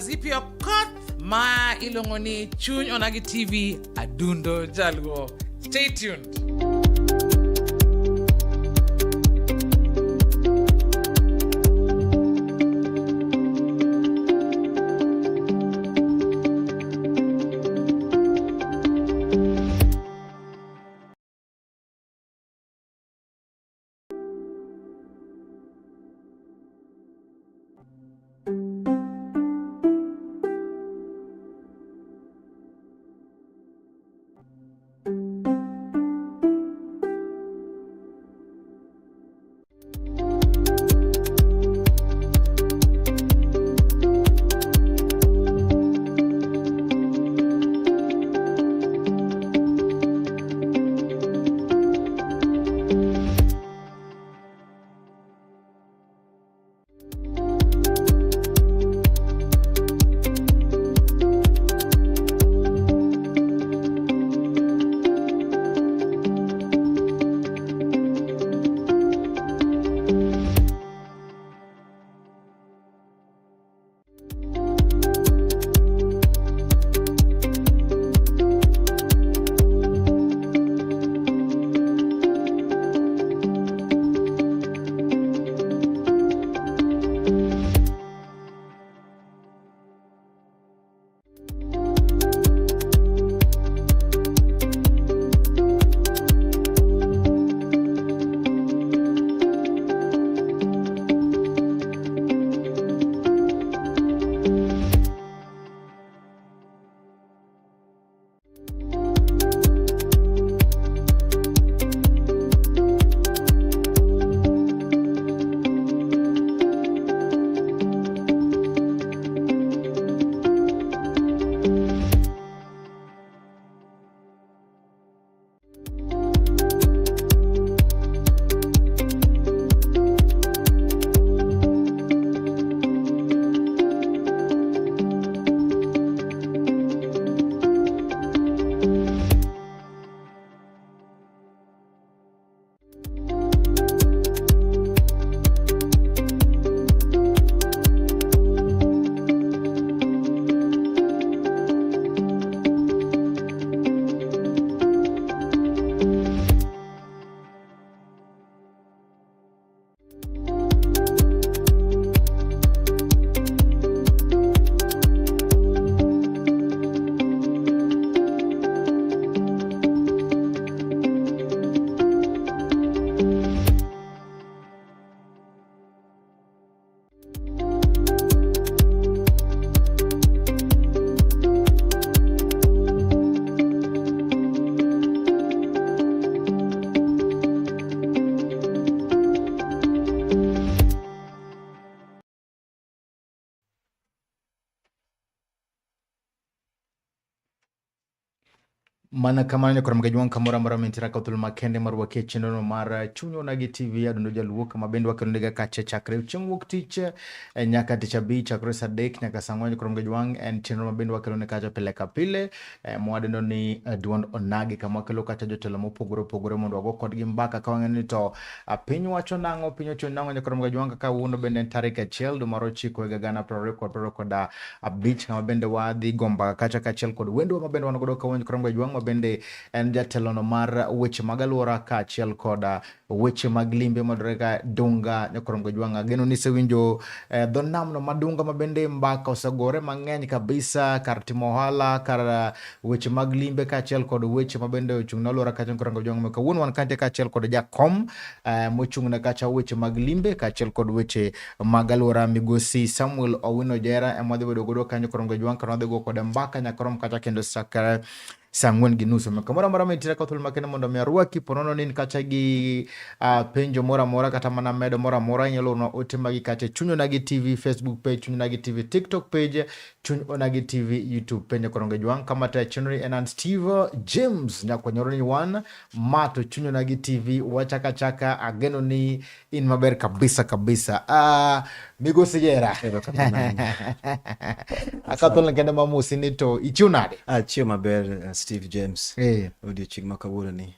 zipio kot ma ilongoni Chuny Onagi TV adundo jalgo. Stay tuned. Mana kamanya kwa mgajwan kamora mara mentira kautul makende marwa keche nono mara Chuny Onagi TV adundo jaluo kama bendu wake nundega kache chakre uchung wuk tiche nyaka ticha bi chakre sadek nyaka sangwanya kwa mgajwan en chino mabendu wake nundega kache peleka pile mwade ni duon Onagi kama wake loka chajo telamo pogoro mondo wago kod gimbaka kawanga nito pinyo wacho nango nyakwa mgajwan kaka uno bende tarika chel do maro chiko ega gana proreko da beach kama bende wadhi gomba kacha kachel kod wendu wa mabendu wanagodo kawanya kwa mgajwan bende en jatelono mar weche magaluora ka achiel koda weche maglimbe madrega dunga nyokorongo jwanga geno nise winjo donamno madunga mabende mbaka osagore mang'eny kabisa kar timo ohala kar weche maglimbe ka achiel kod weche mabende ochung'na luora ka nyokorongo jwanga ka wuon wan kante ka achiel kod jakom mochung'na kacha weche maglimbe ka achiel kod weche magaluora migosi Samuel Owino Jera emwadhi bedo godo ka nyokorongo jwanga kanodhi go kod mbaka nyakorom kacha kendo sakara sangwen ginuso kamora mara metira kotul makene mondo mi arwaki ponono nin kacha gi penjo mora kata mana medo mora nyalo na otemagi kache Chuny Onagi TV Facebook page, Chuny Onagi TV TikTok page, Chuny Onagi TV YouTube page koronge jwang kama ta channel and Steve James nyakwa nyoroni one mato Chuny Onagi TV wachaka ageno ni in maber kabisa migosi Jera akatol kende mamusi nito ichunade achio maber Steve James audio chig makawuono ni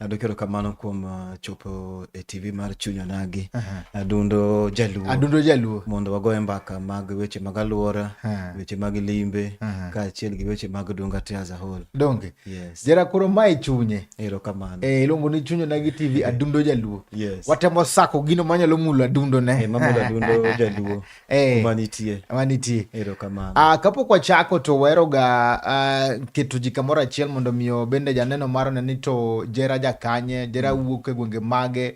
Adwoko erokamano kuom chopo e TV mar Chuny Onagi. Adundo Jaluo. Mondo wagoye mbaka mag weche mag alwora, weche mag limbe, kaachiel gi weche mag Dunga te as a whole. Donge. Yes. Jera koro mae chunye. Erokamano. Iluongo ni Chuny Onagi TV Adundo Jaluo. Yes. Watemo sako gino manyalo mulo adundo ne. Mamulo adundo Jaluo. Manitie. Erokamano. Kapok wachako to weroga keto ji kamoro achiel mondo miyo bende janeno maro ni to Jera jakanye, Jera wuok e gwenge mage.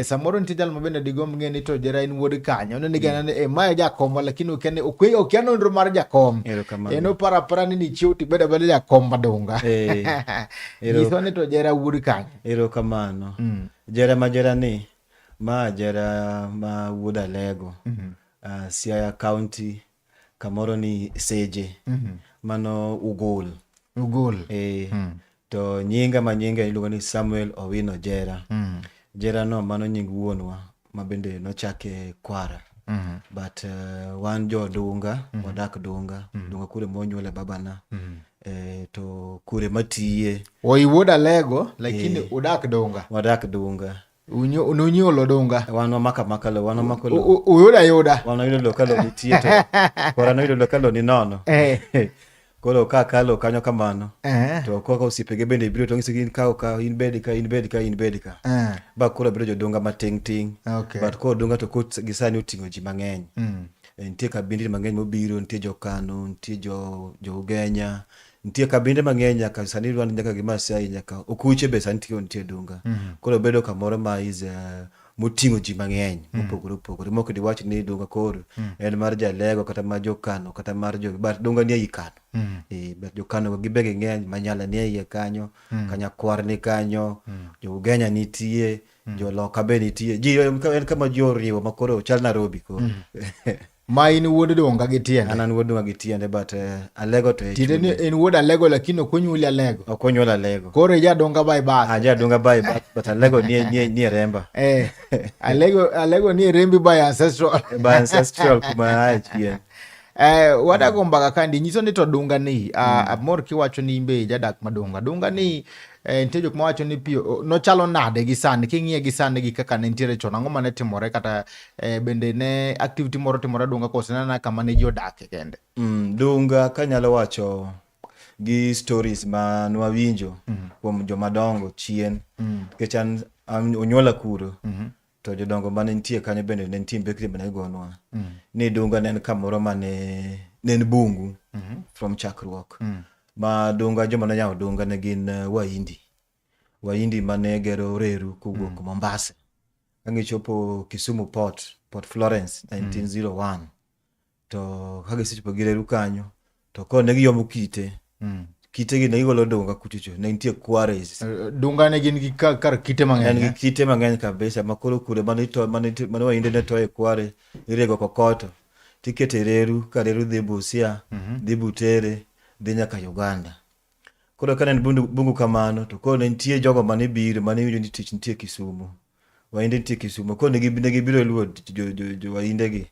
Samoro nitie jal ma bende digom ng'e ni to Jera en wuod kanye. Ono nigana ni mae jakomwa lakini okia nonro mar jakom. Eno para ni chiwo tibedo bende jakom madunga. Nyiso ni to Jera wuod kanye. Erokamano. Jera ma Jera ni, Jera ma wuod Alego. Siaya County, kamoro ni Seje. Mano Ugul. To nyinga iluongo ni Samuel Owino Jera. Jera no mano nying wuonwa ma bende nochake Kwara. But wan jo Dunga, wadak Dunga. Dunga kure monyuole babana. To kure matiye. Wuod Alego lakini udak Dunga. Wadak Dunga. Ununyuolo Dunga. Wan wamaka lo. Uyuda. Wan oyudo lo kalo nitie to. Kwara noyudo lo kalo ni nono. Koro kalo kanyo kamano. To koko osipege bende ibiro to ng'isi gin ka in bedi ka. Ba koro biro jo Dunga mating. But koro Dunga to gisani oting'o ji mang'eny. Nitie kabinde mang'eny mobiro, nitie jo Kano, nitie jo Ugenya, nitie kabinde mang'eny nyaka sani Rwanda nyaka gi Masai nyaka Okuche be sani nitie Dunga. Koro bedo kamoro ma moting'o ji mang'eny mopogore moko di wach ni Dunga koro en mar Jalego kata mar jo Kano kata mar but Dunga ni ei Kano. But jo Kano gibege ng'eny, Manyala ni ei kanyo, Kanyakwar ni kanyo, jo Ugenya nitie, jo Loka be nitie. Ji en kama ji oriwo makoro chal Nairobi koro. Ma in wuod Dunga gi tiende. An wuod Dunga gi tiende but Alego to tiende ni en wuod Alego lakini ok onyuoli Alego. Ok onyuol Alego. Koro ja Dunga by birth. Ja Dunga by birth but Alego ni remba. Alego ni rembi by ancestral. By ancestral kuma ai chien. Wadago mbaka kandi nyiso ni to Dunga ni amor kiwacho ni imbe jadak madunga. Dunga ni nitie jok mawacho ni pio nochalo nade gi sani king'iye gi sani gi kaka ne nitiere chon, ang'o mane timore kata bende ne activity moro timore Dunga kose nana kama ne ji odakie kende. Dunga kanyalo wacho gi stories ma nwawinjo kuom jomadongo chien nikech an onyuola kuro. To jodongo mane nitie kanyo bende ne nitie mbekri mane gonwa ni Dunga ne en kamoro mane en bungu from chakruok. Ma Dunga joma ne nyawo Dunga ne gin Wahindi mane gero reru kowuok Mombasa. Kangichopo Kisumu Port Florence 1901. To kagisechopo gi reru kanyo to koro ne giyomo kite. Kite gi ne gigolo Dunga kuchocho ne nitie quarries. Dunga ne gin gi kar kite mang'eny. En gi kite mang'eny kabisa makoro kure mane Wahinde ne toye kware irego kokoto. Tikete reru ka reru dhi Busia, dhi Butere, dhi nyaka Uganda. Koro ka en bungu kamano to koro ne nitie jogo mane biro mane winjo ni tich nitie Kisumu. Wahinde nitie Kisumu. Koro ne gibiro luwo jo Wahinde gi.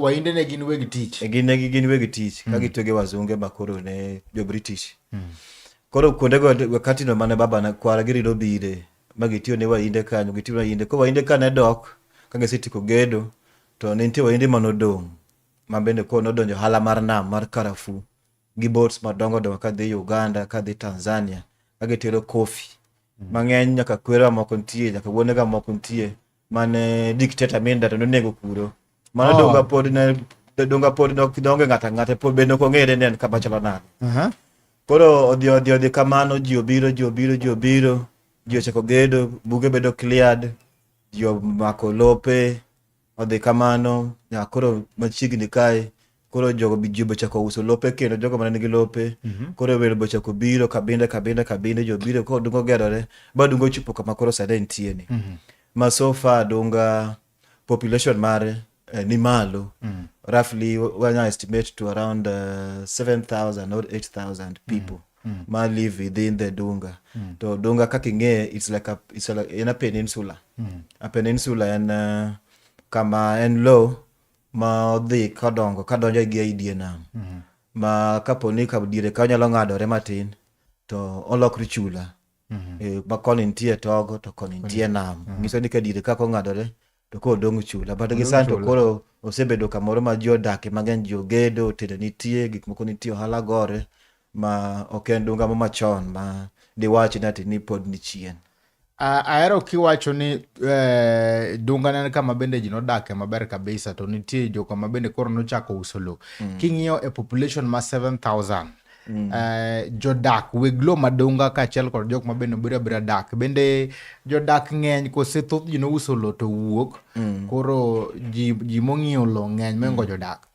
Wahinde ne gin weg tich. Gin weg tich ka gitiyo gi wazunge makoro ne jo British. Koro kuondego wakati no mane baba na Kwara girido bire ma gitiyo ne Wahinde kanyo, gitiyo Wahinde. Ko Wahinde ka ne dok ka gisetiko gedo to ne nitie Wahinde manodong' ma bende ko nodonjo hala mar nam mar karafu gi boats madongo ka dhi Uganda ka dhi Tanzania ka gitero kofi mang'eny nyaka kwera moko nitie nyaka wuonega moko nitie mane dictator Minda to nonego kuro. Mano Dunga pod donge ng'ata pod bende ok ong'ere ne en kama chalo nade. Koro odhi kamano ji obiro ji ochako gedo, buge bedo cleared, ji omako lope, odhi kamano koro machiegni kae koro jogo ji bochako uso lope kendo jogo mane nigi lope. Koro welo bochako biro kabinde jo biro koro Dunga gerore ba Dunga ochopo kama koro sade nitie ni. Ma so far Dunga population mare ni malo. Roughly when I estimate to around 7,000 or 8,000 people ma live within the Dunga. To Dunga kaking'e it's like in a peninsula. A peninsula en kama en low ma odhi kadonjo gi idie nam. Ma kaponi ka dire ka nyalo ng'adore matin to olokri chula. ma koni nitie togo to koni nitie nam. Nyiso ni ka diere kako ng'adore to ko dong' chula. But gi sani to koro osebedo kamoro ma ji odake mang'eny, ji ogedo, tedo nitie, gik moko nitie, ohala gore, ma ok en Dunga machon ma diwachi nati ni pod ni chien. Ahero kiwacho ni Dunga ne kama bende ji nodake maber kabisa, to nitie joko ma bende koro nochako uso lo. King'iyo e population ma 7,000, jodak weg lo madunga kaachiel kod jok ma bende bira dak, bende jodak ng'eny kose thoth ji nouso lo to wuok, koro ji mong'iyo lo ng'eny mengo jodak.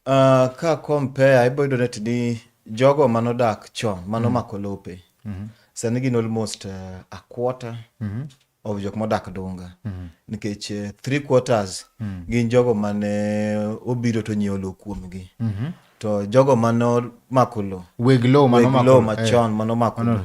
Ka compare iboyudo ni jogo manodak chon manomako lope, sani gin almost a quarter of jok modak Dunga, nikech 3/4 gin jogo mane obiro to nyiewo lo kuomgi. To jogo mano mako lo, weg lo machon manomako lo,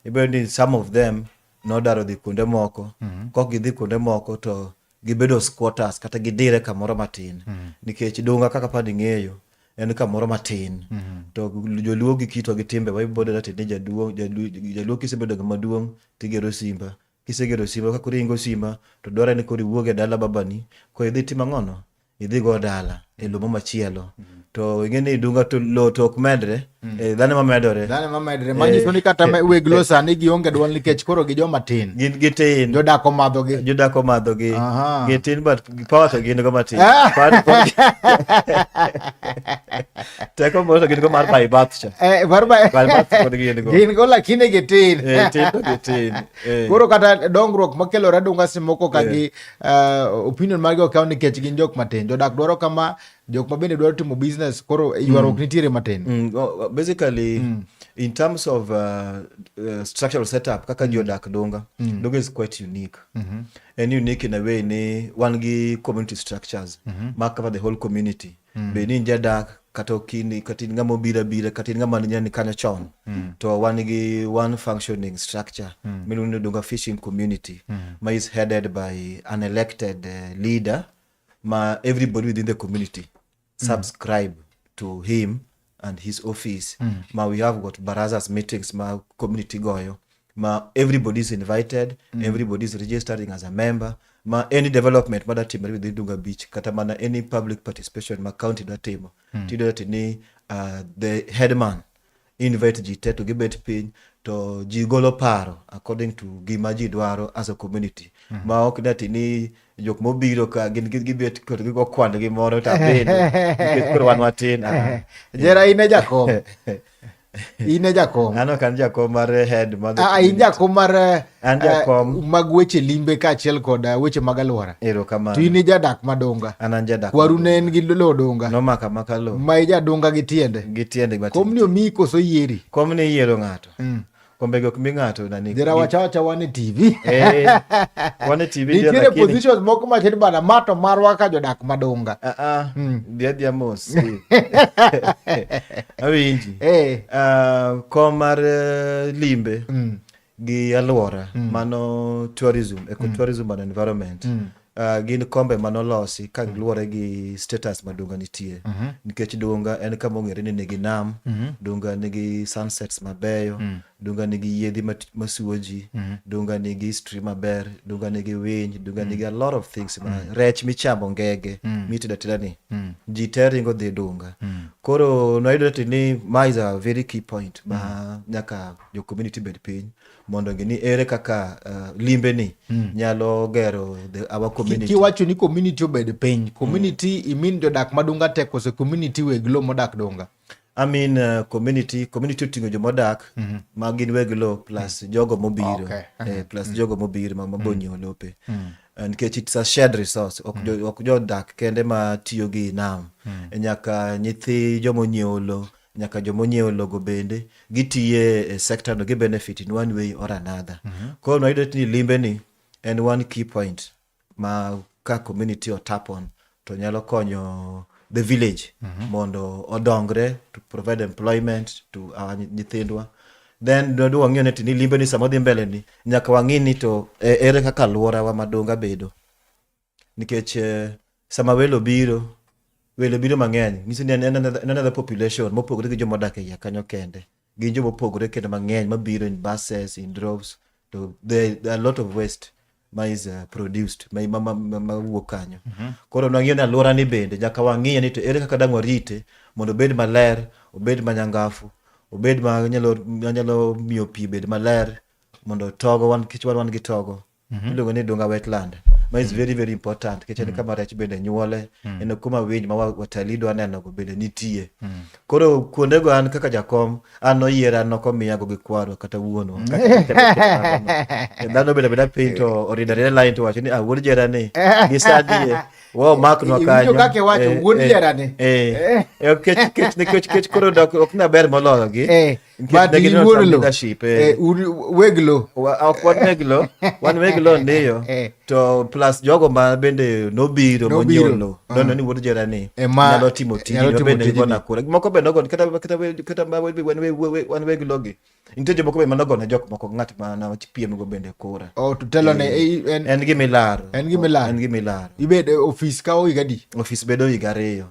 iboyudo ni some of them nodaro dhi kuonde moko, kok gidhi kuonde moko to gibedo squatters kata gidire kamoro matin, nikech Dunga kaka padi ng'eyo en kamoro matin, to joluo gi kito gi timbe waibodo dati ni jaluo kisebedo maduong' tigero simba, kisegero simba ka kuri ingo simba to dware ni kuri wuoge dala babani, ko idhi timang'ono, idhi go dala e lomo machielo. To ing'eni Dunga to lo to ok medre, dhane ma medore. Manyiso ni kata weg lo sani gionge duol nikech koro gi joma tin. Gin gitin. Jodak omadho gi. Gitin but power to gin go matin. Teko mo to gin go mar bai bath cha. Bai bath kod gin go. Gin go lakini gitin. Tin to gitin. Koro kata dongruok makelore Dunga simoko ka gi opinion margi okaw nikech gin jok matin. Jodak dwaro kama, jok ma bende dwaro timo business koro yuarok nitiere matin. Basically, in terms of structural setup, kaka jodak Dunga, Dunga is quite unique. And unique in a way ni one gi community structures, ma cover the whole community. Be ni jadak kato kini katin ngamo bira katin ngamo ni kanyo chon. To one gi one functioning structure. Meaning Dunga fishing community, ma is headed by an elected leader. Ma everybody within the community subscribe to him and his office. Ma we have got barazas meetings, ma community goyo. Ma everybody is invited, everybody is registering as a member. Ma any development ma that team within Dunga Beach, kata mana any public participation ma county that team. Tido that ni the headman invite jite to gibet pin to jigolo paro according to gima ji dwaro as a community. Ma ok dati ni jok mobiro ka gin gibet kod gigo kwand gi moro ta bendo nikech koro wan matin. Jera ine jakom. Ine jakom. Ano kan jakom mar head in jakom mar mag weche limbe kaachiel kod weche mag alwora. Erokamano. To ine jadak ma Dunga. An jadak. Kwaru ne en gi lo Dunga. Nomaka lo. Ma ija Dunga gi tiende. Matin. Komni omi koso yieri. Komni yiero ng'ato. Kombe gok mi ng'ato na ni. Jera wacha wane TV. Wane TV dia lakini. Nitiere positions moko macheni bana mato marwa ka jodak ma Dunga. Dia mos. Awinji. Kom mar limbe gi alwora, mano tourism, ecotourism and environment. Gin kombe manolosi ka luwore gi status ma Dunga nitie. Nikech Dunga en kama ong'ere ni nigi nam, Dunga nigi sunsets mabeyo, Dunga nigi yedhi masuo ji, Dunga nigi history maber, Dunga nigi winy, Dunga nigi a lot of things, rech michamo ngege, mitedo ateda ni, ji te ringo dhi Dunga. Koro noyudo ni ma is a very key point ma nyaka jo community bed piny mondo ngini ere kaka limbe ni nyalo gero our community. Kiwacho ni community obed piny, community imin jodak ma Dunga tek kose community weg lo modak Dunga? I mean community oting'o jomodak ma gin weg lo plus jogo mobiro, plus jogo mobiro ma mabonyo lope. Nikech it's a shared resource, ok jodak kende ma tiyo gi nam. Nyaka nyithi jomonyiewo lo, nyaka jomonyiewo logo bende gitiye e sector no gi benefit in one way or another. Koro noyudo ni limbe ni en one key point ma ka community o tap on to nyalo konyo the village mondo odongre, to provide employment to our nyithindwa. Then do wang'yo ni limbe ni samodhi mbele ni nyaka wang'ini to ere kaka alwora wa ma Dunga bedo. Nikech sama welo biro mang'eny, nisi ni another population mopogore gi jomodak e kanyo kende. gin joma opogore kendo mang'eny mabiro in buses, in droves, to there are a lot of waste ma is produced ma wuok kanyo. Koro nwang'iyo ni alwora ni bende nyaka wang'iye ni to ere kaka dang' warite mondo obed maler, obed manyangafu, obed ma nyalo miyo pi bed maler, mondo togo wan gi togo iluongo ni Dunga wetland ma is very very important kech en kama rech bende nyuole, en kuma winy ma watalii dwa neno go bende nitie. Koro kuondego an kaka jakom an noyiera nokomiya go gi kwaro kata wuono dhano bende beda piny to oridore line to wacho ni wuod jerani gi sadie wow mak no kanyo kake wacho wuod jerani kech koro ok na ber moloyo gi leadership weglo wan weglo ndiyo to plus jogo ma bende nobiro monyolo nono ni wuod jerani nyalo timo tijno bende gona kura moko bende nogon kata wan weglo gi nitie jomoko bende manogone jok moko ng'at ma na piem go bende kura to telo ne en gi milaro ibed office ka o igadi office bedo higa 2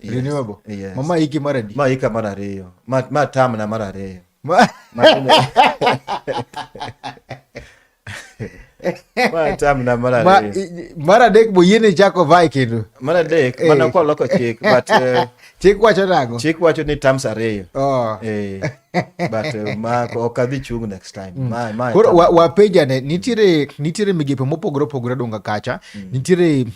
renewable mama hiki maradi ma hika mar 2 ma tam na mar 2 ma tam na mar 2 mar adek bo yiene chako vai kendo mar adek mana kwa loko chik but chik wacho nago chik wacho ni terms 2 but ma okadhi chung next time koro wapejane nitiere migepe mopogore opogore Dunga kacha nitiere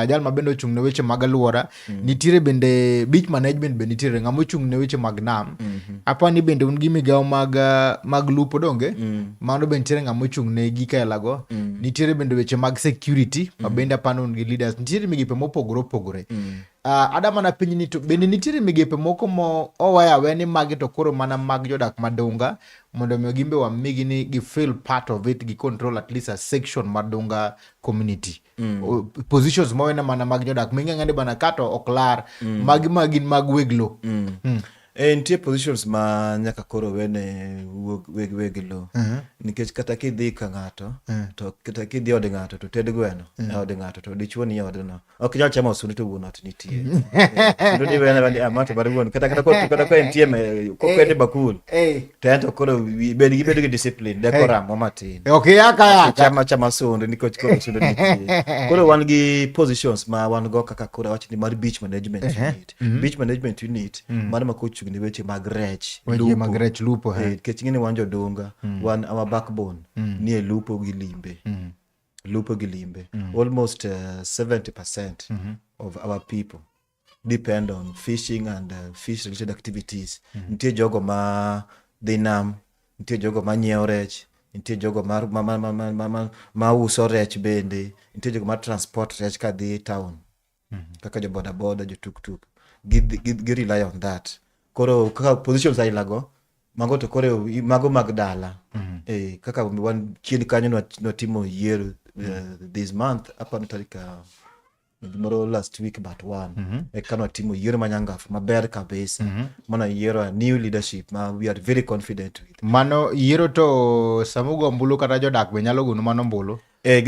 jal ma bende ochung' ne weche mag alwora nitiere bende beach management bende nitiere ng'ama ochung' ne weche mag nam apani bende un gi migawo mag lupo donge mano bende nitiere ng'ama ochung' ne gika elago nitiere bende weche mag security ma bende apani un gi leaders nitiere migepe mopogore opogore adamana piny ni to bende nitiere migepe moko mo owayawe ni magi to koro mana mag jodak madunga mondo mi gimbe wamigi ni gi feel part of it gi control at least a section madunga community positions mowene mana mag jodak ming'eng'ani bana kato oklar magi mag weglo nitie positions ma nyaka koro wene weglo nikech kata kidhi ka ng'ato to kata kidhi od ng'ato to ted gweno od ng'ato to dichuo ni odno ok nyal chamo osundu to wuon ot nitie sundu ni wene amata bar wuon kata ko entie ko kwede bakul to ento koro bed gi discipline decorum matin okay yaka chama sundu nikech koro sundu nitie koro wan gi positions ma wan go kaka koro wacho ni mar beach management unit mar makochu ni weche mag rech lupo kech ngine wan jodunga wan our backbone ni e lupo gi limbe almost 70% of our people depend on fishing and fish related activities nitie jogo ma dhi nam nitie jogo ma nyiewo rech nitie jogo ma uso rech bende nitie jogo ma transport rech ka dhi town kaka jo boda jo tuk gi rely on that. Koro kaka positions ailago mago to koro mago mag dala kaka wan chien kanyo no timo year this month apa no tarika moro last week but one kano timo year manyangafu maber kabisa mana year a new leadership ma we are very confident with mano year to samugo mbulu kata jodak be nyalo gunu mano mbulu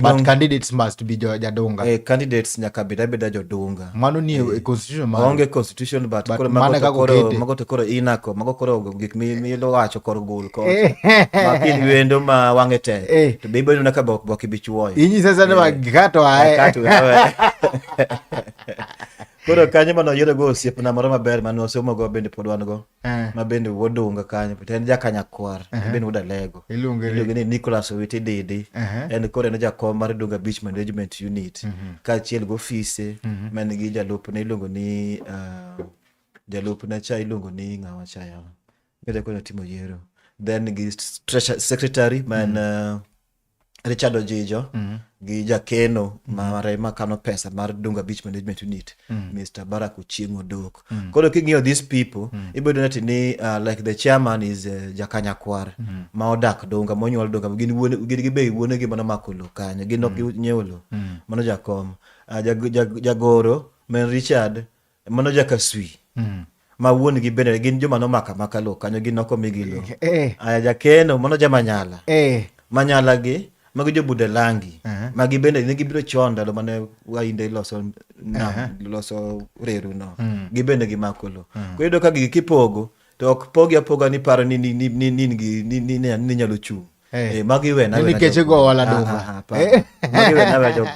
but candidates must be jadunga candidates nyaka beda jodunga mano ni constitution ma onge constitution but koro mago to koro inako mago koro gik mi lo wacho koro gol ko ma pin wendo ma wange te to be ibo naka bok bichuoyo inyi sasa ne magato koro kanyo mano yoro go osiep na moro maber mano osomo go bende pod wan go ma bende wodunga kanyo but en jakanya kwar bende woda lego iluonge ni Nicholas Owiti Didi en koro en jakom mar Dunga Beach Management Unit ka chiel go office man gi jalup ne iluongo ni jalup na cha iluongo ni ngawa cha ya bende ko timo yero then gi secretary man Richard Ojijo gi jakeno ma kano pesa mar Dunga Beach Management Unit Mr. Barack Ochieng Odok. Koro king'iyo these people ibedo nati ni like the chairman is Jakanya Kwar ma odak Dunga monyuol Dunga gin gi bei wuone gi mana makolo kanyo gin ok nyiewo lo mano jakom jagoro men Richard mano jakaswi ma wuon gi bende gin joma no maka lo kanyo gin oko migilo aya jakeno mano jamanyala manyala gi magi jo Budalangi magi bende ne gibiro chonda lo mane wainde loso reru no gibende gi makolo ko yudo ka gigi kipogo to ok pogi apoga ni paro ni nyalo chung. Magi we na. Nikech go wala dunga. Magi we na jogo.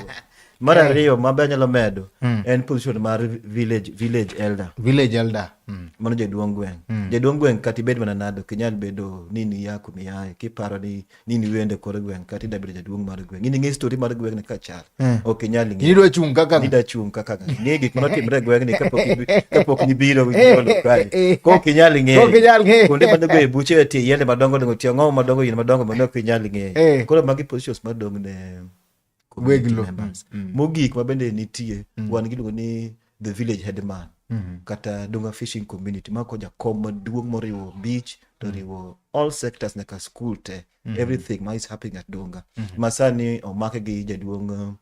Mar ariyo mabe nyalo medo en position mar village elder. Village elder. Mano jaduong' gweng'. Jaduong' gweng' kati bed mana nado kinyal bedo nini yako miyaye kiparo ni nini wende kore gweng' kati da bedo jaduong' mar gweng'. Ini ngi story mar gweng' ne kachal. Ok nyal ngi. Ni do chung kaka. Ni da chung kaka. Ngi gik mano timre gweng' ni kapok ni biro winjo kae. Ko kinyal ngi. Ko kinyal ngi. Konde mano go buche ti yende madongo dongo ti ng'o madongo yin madongo mano kinyal ngi. Koro magi positions madong ne Weglo. Mogik mabende nitie wan giluongo ni the village headman kata Dunga fishing community mako jakom maduong' moriwo beach to riwo all sectors nyaka school te everything ma is happening at Dunga. Masani omake gi jaduong'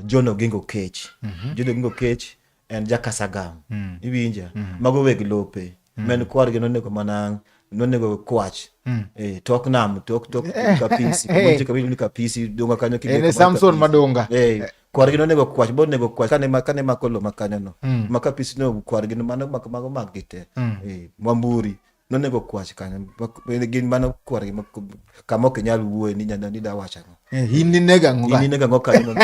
John Ogingo Kech. John Ogingo Kech en jakasagam. Iwinja mago weg lope men kwar gi nonego manang nonego kwach tok nam tok kapisi monje kabili kapisi Dunga kanyo kibeko Samson Madunga kwar gi nonego kwach bo nego kwach kane makolo makanyo no makapisi no kwar gi mano mago magite Mwamburi nonego kwach kanyo gin mano kwar gi kama ok nyal wuoye ni nyanda ni da wacha no hinni nega ngo kanyo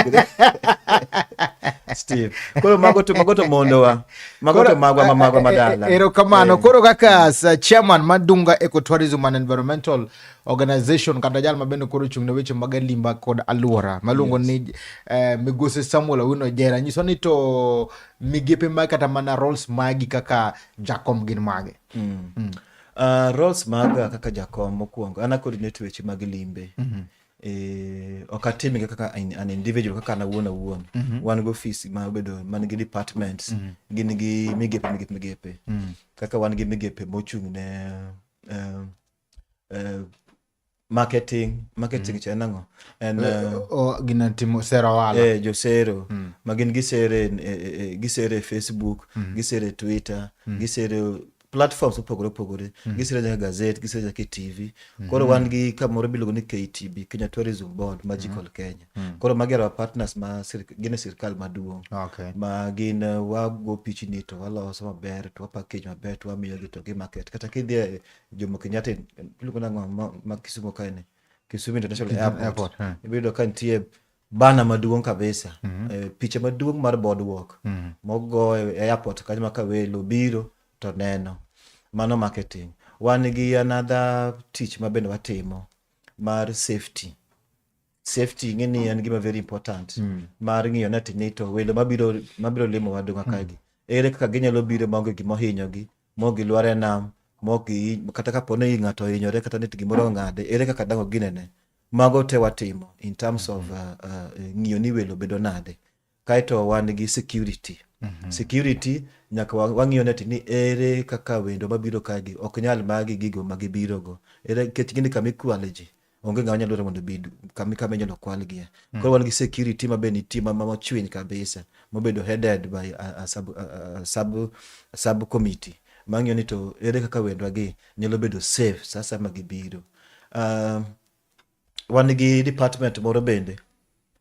Steve koro mago to mondowa mago to magwa madala ero kamano koro kaka chairman Madunga Ecotourism and Environmental Organization kata jal mabende koro chung'ne weche mag limba kod aluora maluongo ni Migosi Samuel Awino Jera nyiso ni to migepe mag kata mana roles magi kaka jakom gin mage. Roles maga kaka jakom mokwongo ana coordinate weche mag limbe. Okatimi kaka an individual kaka na wuon wan go office ma bedo man gi departments gin gi migepe kaka wan gi migepe mochung' ne marketing chanango and gina timo sero wala josero magin gisere Facebook gisere Twitter gisere platforms opogore gisere ja gazette gisere ja TV koro wan gi kamoro bilugo ni KTB Kenya Tourism Board Magical Kenya koro magero partners ma gine sirkal maduong' ma gin wago pichni to waloso maber to package maber to wamiyo gi to gi market kata kidhi Jomo Kenyatta bilugo na ma Kisumu kaine Kisumu International Airport ibido ka nitie bana maduong' kabisa picha maduong' mar boardwalk mogo airport kanyo maka welo biro to neno mano marketing. Wan gi another teach mabende watimo mar safety ngeni en gima very important mar ng'iyo na tinito welo mabiro limo wadunga kagi ere kaka ginyalo biro maonge gimo hinyogi mogi lware nam mogi kata kapo ni ng'ato hinyore kata ni gimoro ng'ade ere kaka dango ginene mago te watimo in terms of ng'iyo ni welo bedo nade kaito wan gi security nyaka wang'iyo neti ni ere kaka wendo mabiro kagi ok nyal magi gigo magibiro go ere kech gini kami kwaleji onge ng'ama nyalo mondo bidu kami nyalo kwalgie koro wan gi security mabeni team machwiny kabisa mobedo headed by a sub committee mang'iyo ni to ere kaka wendo agi nyalo bedo safe sasa magibiro. Wan gi department moro bende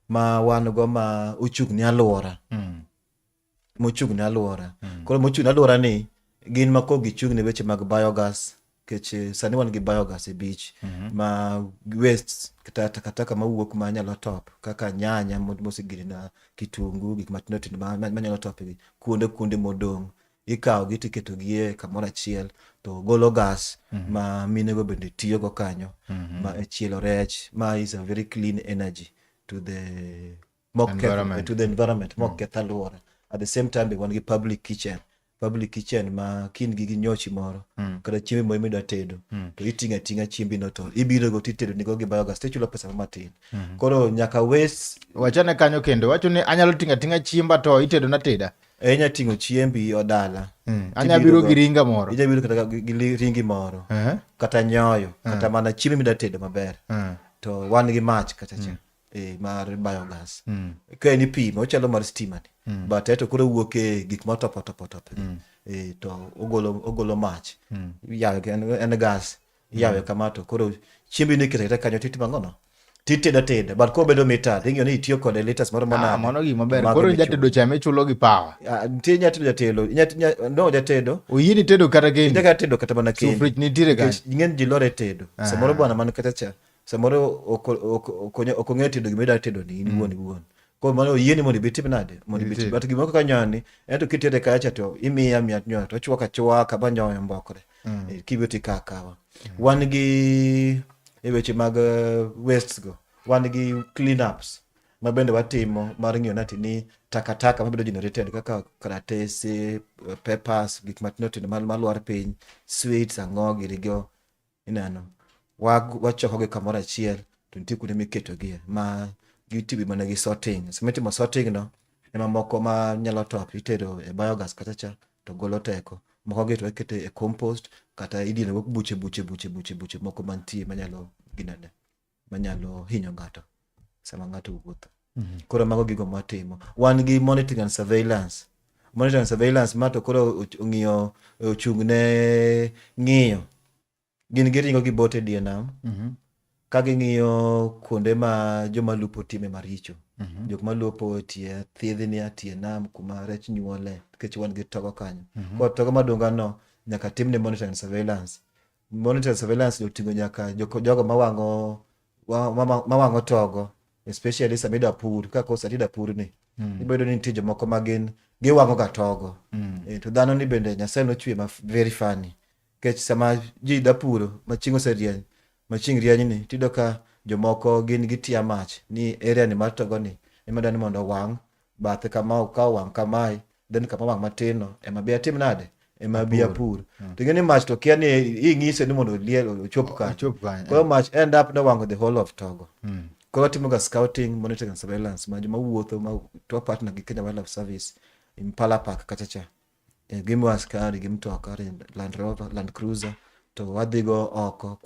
ma wan go ma uchung' ni aluora mochung' ne aluora koro mochung' ne aluora ni gin ma ko gichung' ne weche mag biogas kech sani wan gi biogas e beach ma waste kata takataka mawuok ma nyalo top kaka nyanya mosigiri na kitungu gik matindo tindo ma nyalo top gi kuonde modong' ikawo gi tiketo gi kamoro achiel to golo gas ma minego bende tiyo go kanyo ma chielo rech ma is a very clean energy to the environment mok ketho aluora. At the same time wan gi public kitchen ma kin gi nyochi moro kata chiemo mo imida tedo to itinga chiembi no to ibiro go titedo ni go gi biogas to chulo pesa matin koro nyaka waste wachane kanyo kendo wacho ni anyalo tinga chiemba to itedo na teda enya tingo chiembi odala anya biro gi ringa moro ija biro kata gi ringi moro kata nyoyo kata mana chiemo mida tedo maber to wan gi mach kata cha mar biogas ka ni pi ma ochalo mar stima ni but eto koro wuok e gik ma topo to ogolo mach yawe en gas yawe kamato koro chiembi ni kete kanyo titimo ngono titedo but ko bedo mita ing'eyo ni itiyo kode liters moro Ah, mano gima ber. Koro jatedo cha mechulo gi power. nitie nyatedo jatedo Oyini tedo kata kendi. Nitaka tedo kata mana kendi. Sufrich nitiere kan. Ing'en ji lore tedo. Samoro bwana man kata cha. Samoro ok ong'e tedo gima idwa tedo ni in wuon. Ko mano yieni mondo ibi tim nade? Mondo ibi tim. But gima kaka nyani, ento kitere kacha to imiya nyoyo to chwaka ba nyoyo mbokore. Kibeti kakawa. Wan gi e weche mag wastes go. Wan gi clean ups. Ma bende watimo mar ng'iyo nati ni takataka mabedo generated kaka karatese, papers, gik matino malwar piny, sweets, ang'o girigo ineno. Wachokogi kamoro achiel to nitie kuonde miketogie ma gitibi mana gi sorting. Sama itimo sorting no, ema moko ma nyalo top itero e biogas kata cha to golo teko. Moko gi to ikete e compost kata idino go buche moko mantie manyalo hinyo ng'ato sama ng'ato wuotho. Koro mago gigo matimo. Wan gi monitoring and surveillance. Monitoring and surveillance ma to koro ong'iyo ochung'ne ng'iyo. Gin giringo gi bote die nam. Ka ging'iyo kuonde ma joma lupo time maricho. Jok ma lupo tie thiedhni atie nam kuma rech nyuole nikech wan gi togo kanyo. Koro togo madonga no nyaka timne monitoring and surveillance. Monitoring and surveillance oting'o nyaka jogo mawang'o togo, especially samida pur kaka osatida pur ni. Ibedo ni nitie jomoko ma giwang'o ga togo. To dhano ni bende Nyasaye nochwe ma very funny. Kech sama ji da puro maching oserieny, maching rieny ni tido ka jomoko gin gitia mach ni area ni mar togo ni ema dani mondo wang' bathe kama ka wang' kamae then kama wang' matino ema bia tim nade ema bia pur. To gini mach to kia ni ing'ise ni mondo liel ochop ka. Kwa mach end up no wang' the whole of togo. Kwa timo ga scouting, monitoring and surveillance ma joma wuotho ma to partner gi Kenya Wildlife Service Impala Park kachacha. Gimu askari, gimtoka, Land Rover, Land Cruiser, to wadhigo oko,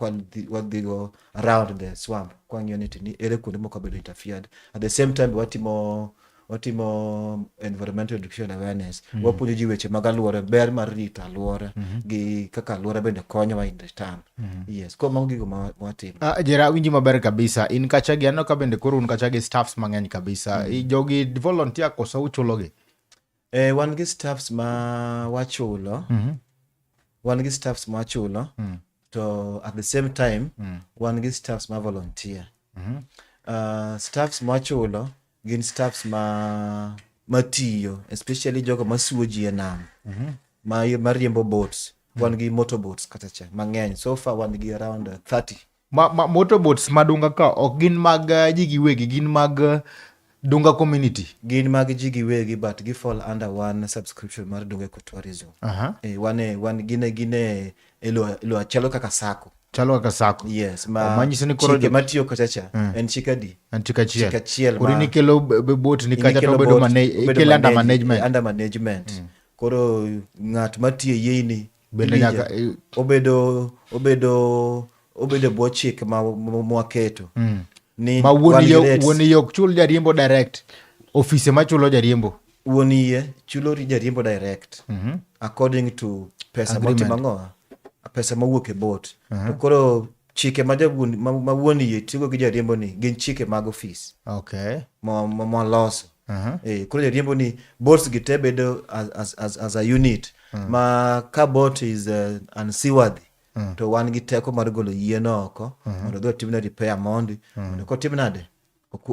wadhigo around the swamp, kwa ng'ioniti ni ere kuonde moko bedo interfered. At the same time, watimo environmental education awareness. Wapuonjo ji weche mag alwora, ber mar rito alwora, gi kaka alwora bende konyowa in return. Yes, kwa mago gigo ma watimo. Jera winji maber kabisa. In kacha gi anno ka bende koro un kacha gi staffs mang'eny kabisa. Jogi volunteer koso uchulogi? Wan gi staffs ma wachulo. Wan gi staffs ma wachulo. To at the same time, wan gi staffs ma volunteer. Staffs ma wachulo gin staffs ma tiyo, especially jogo ma suo ji e nam. Ma riembo boats. Wan gi motorboats katacha mang'eny. So far wan gi around 30. Motorboats madunga ka ok gin mag ji giwegi, gin mag Dunga community. Gin mag ji giwegi but gi fall under one subscription mar Dunga Ecotourism. Wan gine ilo chalo kaka sako. Chalo kaka sako. Yes, manyiso ni koro chike matiyo kachacha en chikadi. En chikachiel. Chikachiel. Koro ni kelo boat ni kacha to bedo ikelo under management. Under management. Koro ng'at matiyo yini bende nyaka obedo bwo chik ma waketo. Ma wuoni yok chul jariembo direct. Ofise ma chulo jariembo. Wuoni chulo jariembo direct. According to pesa motima ng'oa. Pesa mawuok e boat. To koro chike ma wuoni tigo gi jariembo ni gin chike mag office. Okay. Mo loso. Koro jariembo ni boats gite bedo as a unit. Ma ka boat is unseaworthy. To wan gi teko mar golo yien oko mondo dho timne repair mondi mondo ko timnade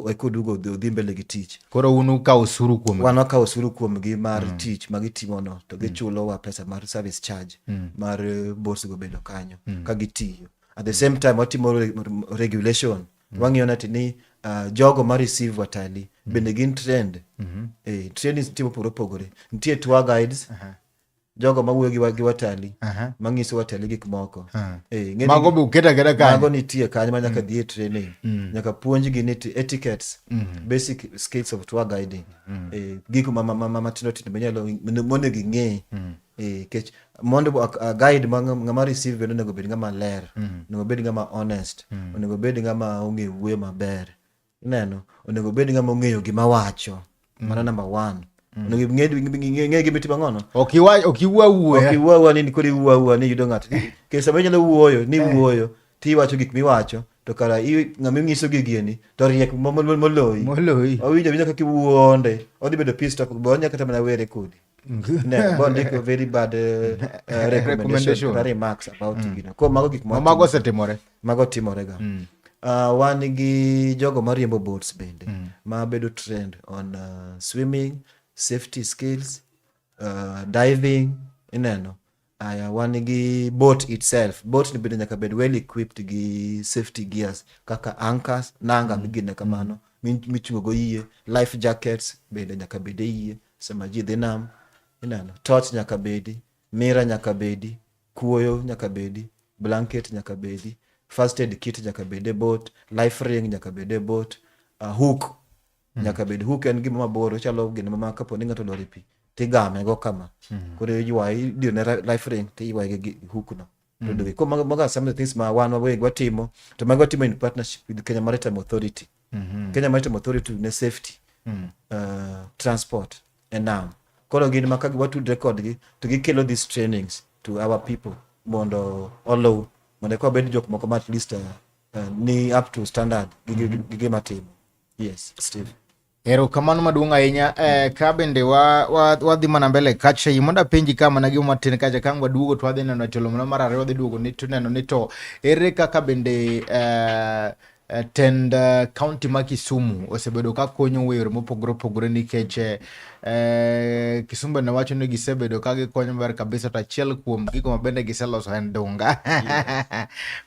ekudugo dhi mbele gi tich. Koro unu ka osuru kuom wan ka osuru kuom gi mar tich ma gitimo no to gichulo wa pesa mar service charge mar boss go bedo kanyo ka gitiyo. At the same time watimo regulation. Wang'iyo nati ni jogo ma receive watalii bende gin trend. Training timo pogore. Nitie tour guides. Jogo mawuoyo gi watalii manyiso watalii gik moko. Mago be uketa kanyo. Mago nitie kanyo ma nyaka dhi training. Nyaka puonj gi ni etiquettes, basic skills of tour guiding. Giko matino tino benyalo mondo ging'e. Kech mondo guide ng'ama receive bende onego bed ng'ama ler, onego bed ng'ama honest, onego bed ng'ama ong'e wuoyo maber. Neno, onego bed ng'ama ong'eyo gima wacho. Mano number 1. Ng'e gi mitimo ng'ono. Okiwuoyo ni kodi wuoyo ni yudo ng'ato. Kesa menyalo wuoyo ni wuoyo ti wacho gik miwacho to kara ng'ama ing'iso gigieni to riek moloyi owinjo winjo kaka iwuonde odhi bedo pissed off bo nyaka kata mana were kodi ne bo ndiko very bad recommendation kata remarks about gino ko mago gik mago osetimore mago timorega wan gi jogo mariembo boats bende ma bedo trained on swimming safety skills diving ineno aya wan gi boat itself boat ni bende nyaka bed well equipped gi safety gears kaka anchors nanga migine kamano michungo go yie life jackets bende nyaka bede yie sama ji dhi nam ineno torch nyaka bedi mirror nyaka bedi kuoyo nyaka bedi blanket nyaka bedi first aid kit nyaka bede boat life ring nyaka bede boat hook nyaka bedi hook en gima maboro chalo gino ma kapo ni ng'ato dwaro pi tigame go kama koro ywayi dio ne life ring tiywai gi hook no to ko maga some of the things ma wan we watimo to mago timo in partnership with Kenya Maritime Authority Kenya Maritime Authority ne safety transport and now koro gin makagi watu record gi to gikelo these trainings to our people mondo olo mondo ko bed jok moko at least ni up to standard gige matimo. Yes, Steve. Erokamano maduong' ahinya ka bende wadhi mana mbele kacha yimonda penji kama na gimo matin kacha kang waduogo to wadhi neno cholo mana mar ariyo wadhi duogo ni to neno ni to ere kaka bende tend county ma Kisumu osebedo ka konyo wer mopogore nikech Kisumu ne wacho ni gisebedo ka gikonyo ber kabisa to achiel kuom gigo mabende giseloso en dunga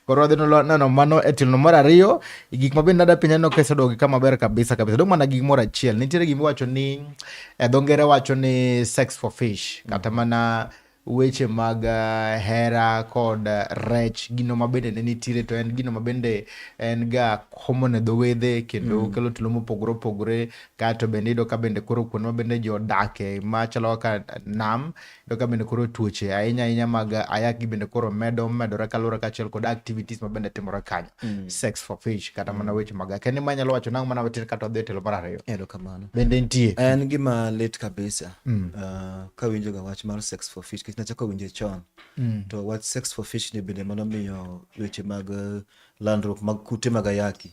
koro wadhi neno mano e tilno mar ariyo gik mabende nada pinya no kesedogi kama ber kabisa dong mana gik moro achiel nitiere gima wacho ni dho ngere wacho ni sex for fish kata mana weche mag hera kod rech gino mabende ne nitiere to en gino mabende en ga common e dho wedhe kendo kelo tulo mopogore kato bende ido ka bende koro kuno mabende jo dake machalo ka nam do ka bende koro tuoche ahinya mag ayaki bende koro medore kalura kachiel kod activities mabende timore kanyo sex for fish kata mana weche mag keni manyalo wacho nang mana wetin kata odhi telo mar ariyo erokamano bende nitie en gima lit kabisa ka winjo ga wach mar sex for fish nachako winje chon to wach sex for fish ni bende mano miyo weche mag landruok mag kute mag ayaki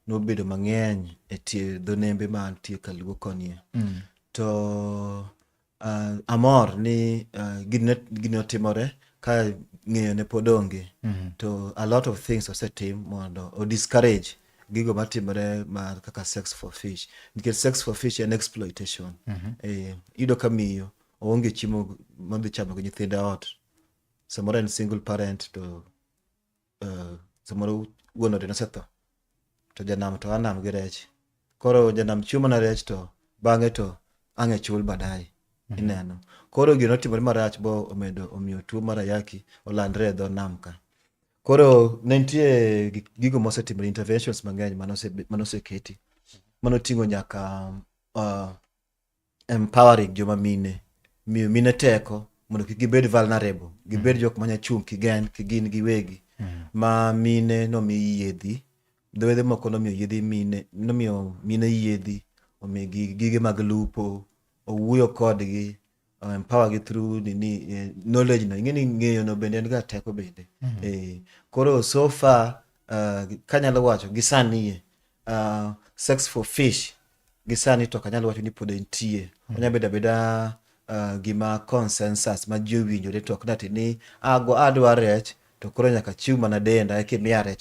nobedo mang'eny e tie dho nembe ma tie kaluo konie to amor ni gino timore ka ng'eyo ne podonge to a lot of things osetim mondo o discourage gigo matimore ma kaka sex for fish nikech sex for fish en exploitation ido kamiyo onge chiemo madhi chamo gi nyithindo ot samoro en single parent to samoro wuon ode nosetho to janam to anam gi rech koro janam chiemo na rech to bang'e to ang'e chul badai ineno koro gino timore marach bo omiyo tuo mar ayaki olandre e dho nam ka koro ne nitie gigo mosetimore interventions mang'eny manoseketi manoting'o nyaka empowering joma mine teko mondo kik gibed vulnerable gibed jok manya chung kigin giwegi ma mine nomiyo yedhi dhoedhe moko nomiyo mine yedhi omiyo gige mag lupo owuoyo kodgi empower gi through knowledge no ing'eni ng'eyo no bende en ga teko bende koro so far kanyalo wacho gisanie sex for fish gisani to kanyalo wacho ni pod entie onyalo beda gima consensus ma ji owinjore to ok nati ni adwa rech to koro nyaka chiw mana denda eki miya rech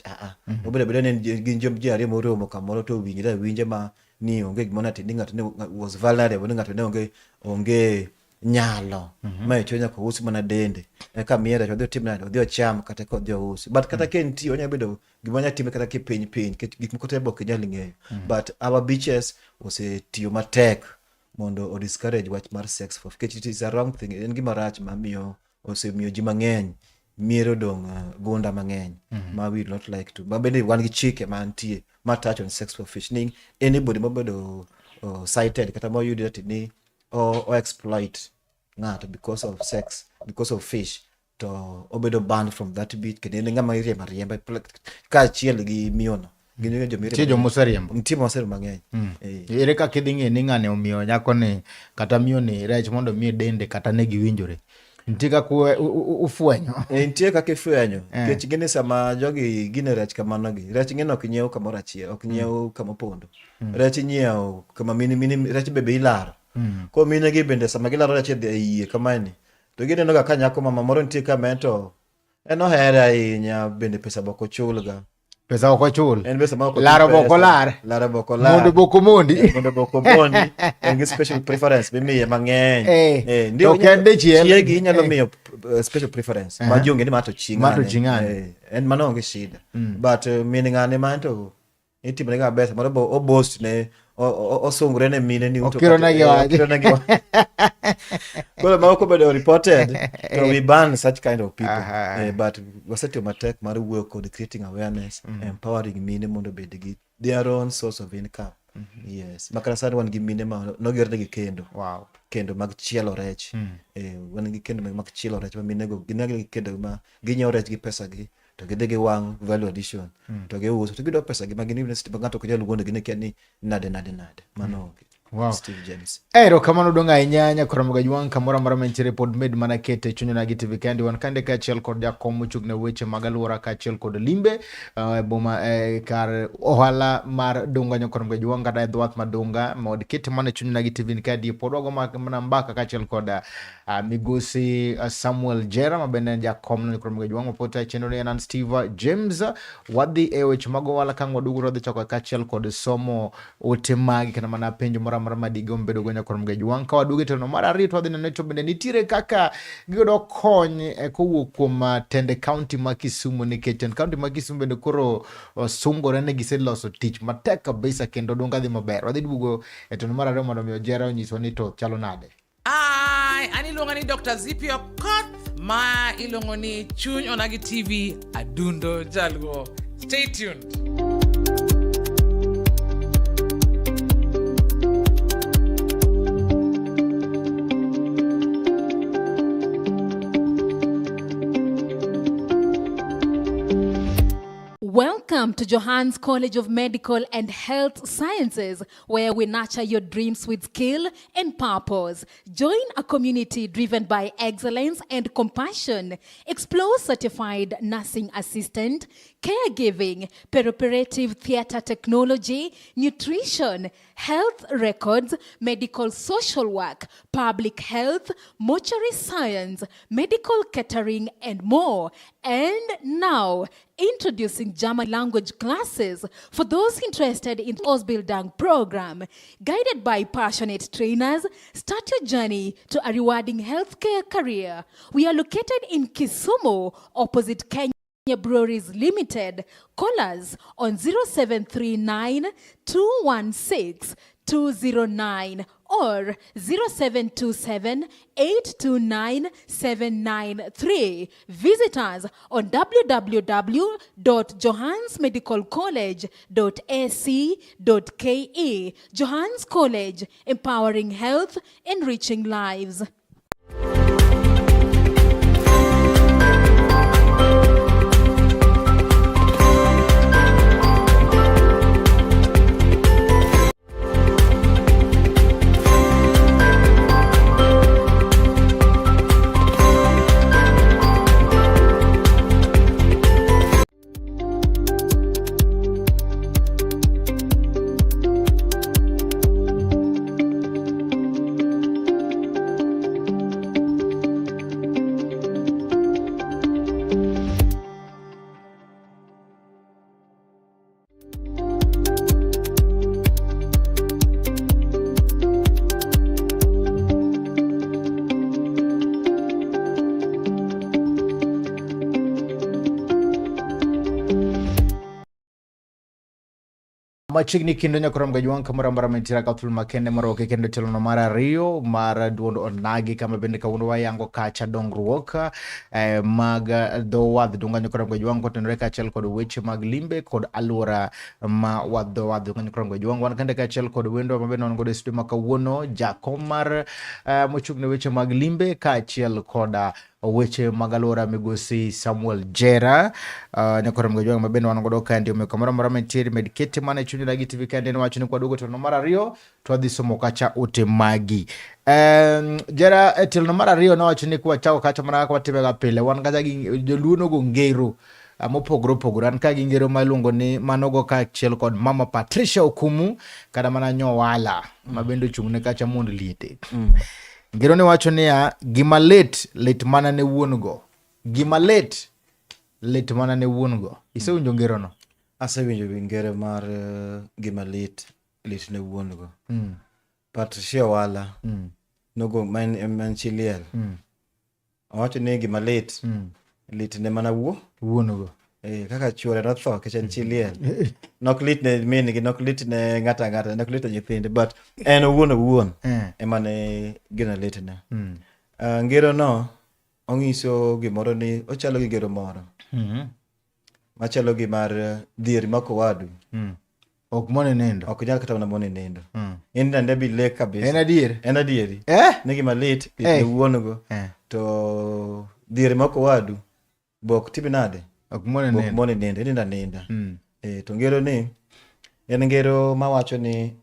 obedo ni gin ji ariyo moromo kamoro to winje ma ni onge gima nati ni ng'ato ne was vulnerable ni ng'ato ne onge nyalo ma icho nyaka usi mana dende eka miya rech odhi timna odhi ocham kata kodhi ousi but kata kenti onyalo bedo gima nya time kata kipiny gik moko te bok nyalo ng'eyo but our beaches osetiyo matek mondo o discourage wach mar sex for fish. It is a wrong thing. En gima rach ma osemiyo ji mang'eny miero dong gunda mang'eny ma we not like to. Ma bende wan gi chike ma antie ma touch on sex for fish. Ni anybody mabedo cited kata ma yudi that ni o exploit ng'ato because of sex, because of fish to obedo banned from that bit. Kende ng'ama riemba ka achiel gi miyono. Tiyo moseriembo ntimo moseriembo mang'eny ere kaka idhi ng'e ni ng'ane omiyo nyako ni kata miyo ni rech mondo miye dende kata ne giwinjore nitie kaka ufwenyo. Nitie kaka ifwenyo. Kech gini sama jogi gine rech kamano gi. Rech ng'eno ok nyiew kamoro achiel, ok nyiew kama pondo. Rech nyiew kama mini rech bebe ilaro. Ko mine gi bende sama gilaro rech e yie kamani. To gineno ga ka nyako mama moro nitie kama to en ohere ahinya bende pesa boko chulga. Pesa ok ochul. En pesa ma ok laro boko lar. Laro boko lar. Mondo boko mondi. Mondo boko mondi. En gi special preference bimiye mang'eny. Ndio kende chiel. Chiegi nyalo miyo special preference. Ma jonge ni mato chingane. Mato chingane. En mano onge shida. But mini ng'ane man to itimo ne ga best moro o boast ne osungre ne mine ni uto. Okiro na giwaje. Kolo ma okobedo reported to we ban such kind of people. But wasetio matek mar wuoyo kod creating awareness, empowering mine mondo bed gi their own source of income. Yes. Makara sani wan gi mine ma nogerne gi kendo. Wow. Kendo mag chielo rech. Wan gi kendo mag chielo rech ma mine go ginagi kendo ma ginyiewo rech gi pesa gi. To gidhi gi wang value addition. To giuso. To gido pesa gi ma gini university ba ng'ato konyalo wuondo gine kia ni nade. Mano Wow. Steve James. Kamano donga inyanya koromoga juang kamora mara menchire pod med mana kete chunyo na GTV kandi wan kande ka chiel kod jakom mochugna weche magaluora ka chiel kod limbe boma kar ohala mar donga nyokoromoga juang kada dwath madonga mod kete mana chunyo na GTV kandi pod wago mana mbaka ka chiel kod migosi Samuel Jera mabene jakom nyokoromoga juang mapota chendo ne nan Steve James wadhi weche mago wala kangwa dugu rodhi chako ka chiel kod somo otemagi kana mana penjo mara madigo mbedo gonya koromoga juang ka waduge to no mara rito adhi neto bende nitire kaka giyodo kony kowuok kuom tende county ma Kisumu nikech county ma Kisumu bende koro sungore ne giseloso tich matek kabisa kendo donga dhi maber. Wadhi dugo to no mara remo mondo Jera onyiso ni to chalo nade. Ani luongo ni Dr. Zippy Okoth ma ilongo ni Chuny Onagi TV Adundo Jaluo. Stay tuned. Welcome to Johans College of Medical and Health Sciences, where we nurture your dreams with skill and purpose. Join a community driven by excellence and compassion. Explore certified nursing assistant, caregiving, perioperative theater technology, nutrition, health records, medical social work, public health, mortuary science, medical catering, and more. And now, introducing German language classes for those interested in the Ausbildung program. Guided by passionate trainers, start your journey to a rewarding healthcare career. We are located in Kisumu, opposite Kenya Breweries Limited. Call us on 0739 216 209 or 0727 829 793. Visit us on www.johansmedicalcollege.ac.ke. Johans College, empowering health, enriching lives. Machigni kendo nyakoromoga juang kamora mara mentira ka thul makende maroke kendo telo no mara rio mara duondo onagi kama bende ka undo wayango kacha dongruok mag do wadh dunga nyakoromoga juang kotenore ka chel kod weche mag limbe kod alura ma wadho dunga nyakoromoga juang wan kende ka chel kod wendo mabe non gode studio makawuono jakom mar mochugni weche mag limbe ka chel koda weche mag alwora migosi Samuel Jera. Nyakoro mgojwa mabende wan godo kandi omekamora mora mentiere med kete mana chunyi Lagi TV kandi ne wacho ni kwa dogo to no mar ariyo to adhi somo kacha ote magi. Jera til no mar ariyo na wacho ni kwa chako kacha mana kwa timega pile wan kacha gi joluo go ngero mopogore an ka gi ngero maluongo ni manogo ka achiel kod mama Patricia Okumu kada mana Nyowala mabende chung'ne kacha mond liete. Ngero ne wacho niya, gima lit mana ne wuon go. Gima lit mana ne wuon go. Isewinjo ngero no? Asewinjo ngero mar gima lit ne wuon go. Patricia Wala nogo man chiliel. Wacho ni gima lit ne mana wuon go. Kaka chuore notho kech chiliel. Nok lit ne min gi nok lit ne ngata nok lit ne nyithinde but en wuon ema ne gina lit ne. Ngero no ongiso gimoro ni ochalo gi ngero moro. Machalo gi mar dhier mako wadu. Ok mone nendo. Ok nyal kata una mone nendo. Inda ndebi lek kabisa. En adieri. Ne gima lit ne wuon go. To dhier mako wadu bok tibi nade. Ok mone nendo. Nenda. To ngero ni en ngero mawacho ni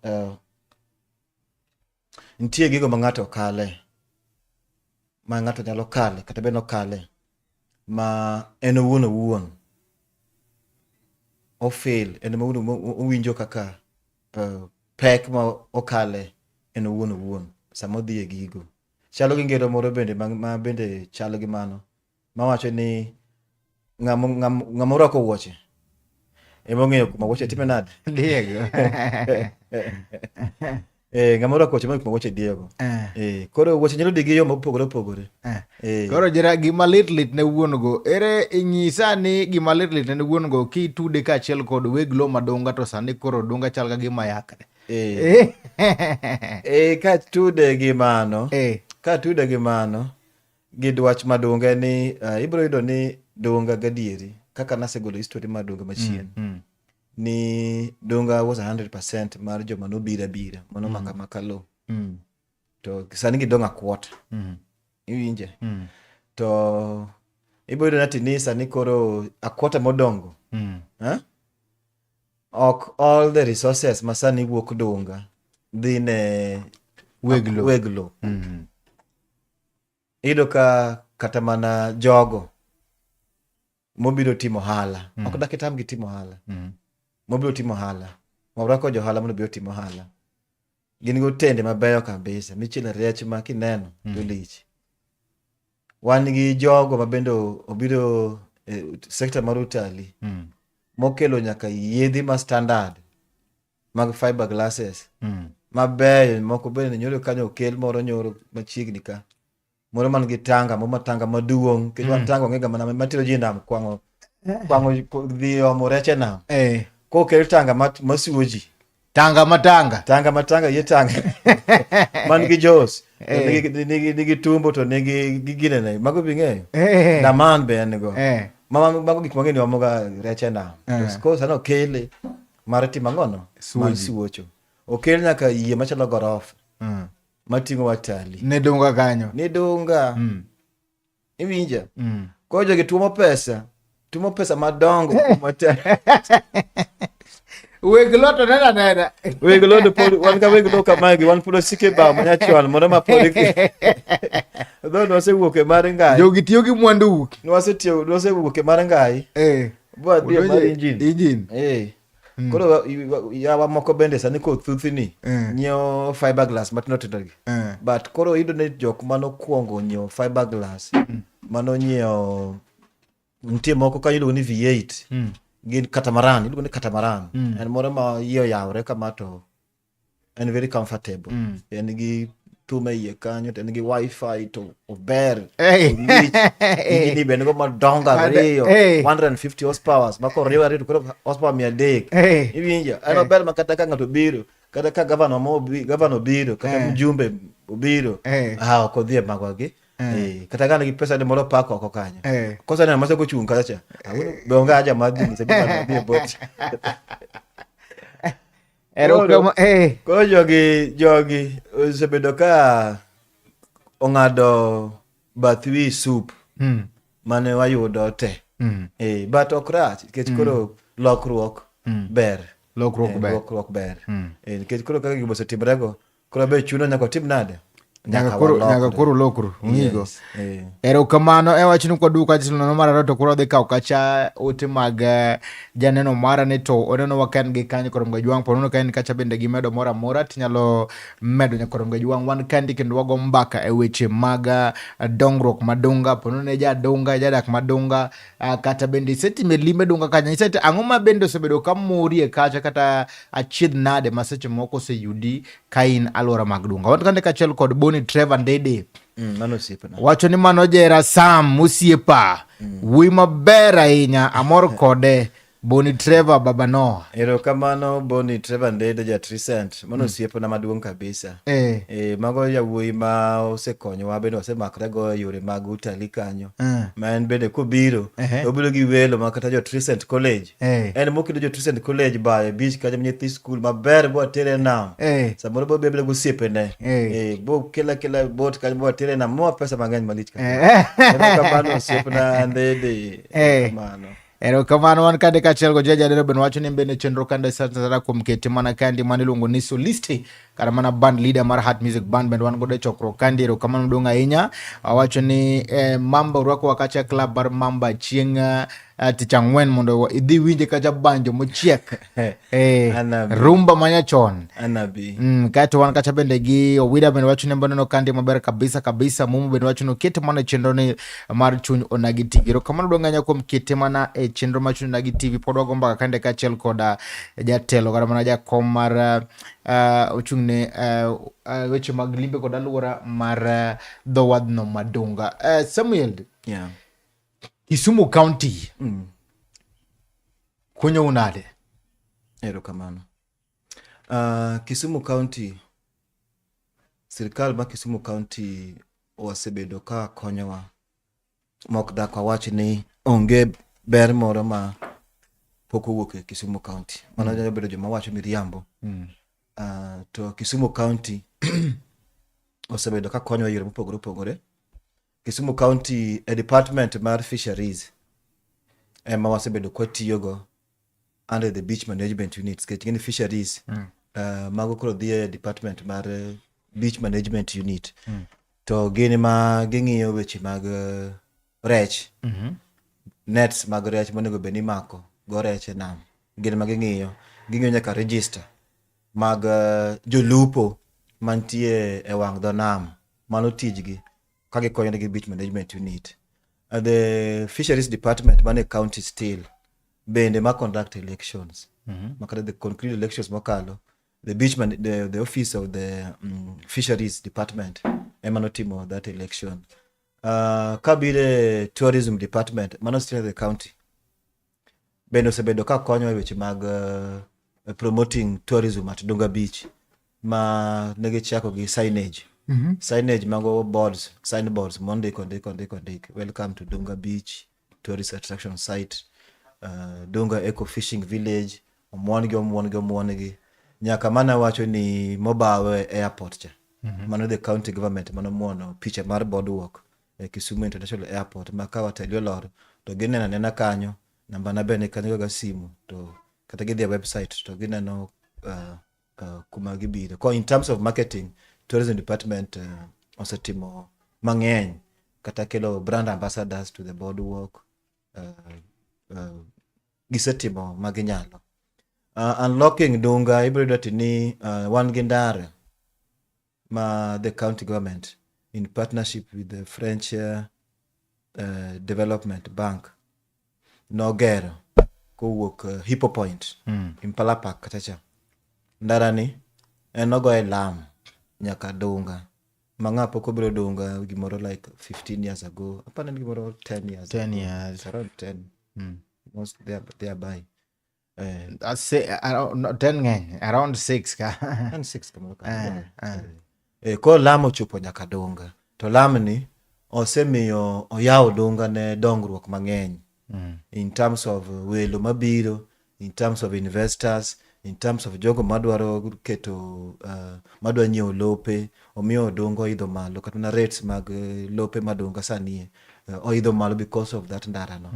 nitie gigo ma ng'ato kale. Ma ng'ato nyalo kale kata beno kale ma en wuon. O fail en ma owinjo kaka pek ma okale en wuon samo dhi e gigo. Chalo gi ngero moro bende ma bende chalo gi mano mawacho ni ngamo rako wuoche ng'eyo kuma wuoche time nade. Diego. Ngamo rako wuoche kuma wuoche Diego. Koro wuoche nyalo digi yo mopogore. Koro Jera gima lit ne wuon go. Ere inyisa ni gima lit ne wuon go ki tude ka achiel kod weglo madonga to sani koro donga chal ga gima yakre. Ka tude gi mano gidwach madonga ni ibro yudo ni donga gadieri kaka nasegolo history mar donga machien. Ni donga was 100% mar joma nobira mano makalo. To sani gidonga kwot. Iwinje. To ibro yudo nati ni sani koro akwota modongo. Ok all the resources masani wuok donga dhi ne weglo. Ido ka kata mana jogo mobiro timo hala. Ok dakitam gi timo hala. Mobiro timo hala. Mabrako jo hala mobiro timo hala. Gin go tende mabeyo kabisa. Michile rech ma kineno dolich. Wan gi jogo mabendo obiro sekta mar utalii. Mokelo nyaka yedhi ma standard mag fiberglasses. Mabeyo moko bende nyoro kanyo okel moro nyoro machiegni ka. Moro man gi tanga, tanga maduong', kendo tanga ngega mana matiro ji nam kwango dhi omo reche nam. Ko kel tanga masuoji. Tanga matanga ye tanga. Man gi jos. Nigi tumbo to nigi ginene. Mago bing'eyo. Daman be en go. Mago gik mang'eni wamoga reche nam. Ko sano kele mar timo ang'ono suocho. Okel nyaka yie machalo gorofa. Matingo watalii. Ne donga kanyo. Iwinja. Ko jogi tuomo pesa madongo. Weglo to nena. Weglo do wan ka weglo kamagi wan pulo sike ba manyachon mondo ma podi. Dho no se wuoke mar ngai. Jogi tiyo gi mwandu. No se wuoke mar ngai. Bo adhi mar engine. Koro yawa moko bende sani ko thuthini nyiewo fiberglass matino tindo gi. But koro ido ne jok mano kuongo nyiewo fiberglass mano nyiewo nitie moko ka iluongo ni V8 gin catamaran iluongo ni catamaran en moro ma yie yawre kama to en very comfortable en gi tume iye kanyo to en gi wifi to ober ni bende go madonga riyo 150 horsepower mako riyo to koro horsepower 300 iwinja en ober makata ka ng'ato biro kata ka gavana biro kata mjumbe obiro ok odhi mago gi kata gana gi pesa de moro pako oko kanyo kosa na mase go chung kacha donga aja madhi se bi bot Koro jogi osebedo ka ong'ado bath wi soup mane wayudo te but ok rach nikech koro lokruok ber lokruok ber nikech koro kaka gibo osetimrego koro be chuno nyaka otim nade nyaka koro lokru ung'igo. Erokamano e wachni kwa duka chilono mar ariyo to koro dhi kawo kacha ote mag janeno mara ni to oneno ka en gi kanyo Korom Gajwang' ponono ka en kacha bende gimedo moro amora tinyalo medo nya Korom Gajwang' wan kandi kendo wago mbaka e weche mag dongruok madunga ponono ne jadunga jadak madunga kata bende isetime limbe dunga kanya isete ang'o ma bende osebedo ka mori e kacha kata achiedh nade ma seche moko oseyudi ka in alwora mag dunga. Wan kande kachiel kod Boni Trevor Ndede wacho ni mano jera Sam Musiepa wuoyi maber ahinya amor kode Boni Trevor Baba Noah. Erokamano Boni Trevor Ndede ja Trisent mano osiepna maduong' kabisa. Mago yawuoyi ma osekonyowa bende osemakrego yore mag utalii kanyo ma en bende kobiro obiro gi welo ma kata jo Trisent College en mokido jo Trisent College bae beach kanyo nyithi skul maber bo tere nam samoro bo bebele gosiepene bo kila bot kanyo bo tere nam mo pesa mang'eny malich kanyo. Erokamano osiepna Ndede. Erokamano. Erokamano wan kande kachiel go jadero ben wacho ni bende chenro kande sasa kuom kete mana kandi maniluongo ni Solisti kata mana band leader mar Heart Music Band bende wan godo chokruok kandi. Erokamano duong' ahinya wacho ni Mamba urwako wakacha club mar Mamba chieng' tich ang'wen mondo idhi winje kacha banjo mochiek rumba manyachon kaeto wan kacha bende gi Owida bende wacho ni mboneno kandi maber kabisa Mumu bende wacho ni kete mana chenro ni mar Chuny Onagi TV. Erokamano duong' ahinya kuom kete mana e chenro mar Chuny Onagi TV. Pod wago mbaka kande kachiel koda jatelo kata mana jakom mar ochung'ne weche mag limbe kod alwora mar dhowadhno madunga. Samuel, Kisumu County kunyo unade? Erokamano. Kisumu County, sirikal ma Kisumu County osebedo ka konyowa mok dak wawach ni onge ber moro ma pok owuok e Kisumu County. Mano nyalo bedo joma wacho miriambo. To Kisumu County osebedo ka konyowa yore mopogore opogore. Kisumu County department mar fisheries ema wasebedo kwa tiyogo under the beach management units. Ketini fisheries mago koro dhie department mar beach management unit. To gini ma ging'iyo weche mag rech nets mag rech monego beni mako go rech e nam. Gini ma ging'iyo nyaka register mag jolupo mantie e wang' dho nam mano tijgi kage konyo gi beach management unit. The fisheries department mane county still bende ma conduct elections makata the concrete elections makalo the office of the fisheries department emano timo that election. Kabire tourism department mano still the county bende osebedo ka konyo e weche mag promoting tourism at Dunga Beach ma negi chako gi signage. Signage mago signboards Monday kondik welcome to Dunga Beach tourist attraction site, Dunga Eco Fishing Village omwongi nyaka mana wacho ni Mobawe airport cha mano the county government mano muono picha mar boardwalk e Kisumu International Airport maka watalio lor to ginena kanyo namba na bene kanyo ga simu to kata gidhi website to gineno kuma gibiro. Ko in terms of marketing tourism department osetimo mang'eny kata kelo brand ambassadors to the boardwalk gisetimo maginyalo. Unlocking Dunga ibiro tini wan gi ndara ma the county government in partnership with the French Development Bank nogero kowuok Hippo Point Impala Park katacha. Ndara ni enogo e lam nyaka Dunga manga poko biro Dunga gimoro like 15 years ago apana gimoro 10 years around 10 most thereby I say around 10 around 6 ka and 6 kama ko lamo chupo nyaka Dunga to lamni osemiyo oyawo Dunga ne dongruok mang'eny in terms of welo mabiro, in terms of investors, in terms of jogo madwaro keto madwa nyiewo lope omiyo Odunga oidho malo kata na rates mag lope madonga sani oidho malo because of that ndara no.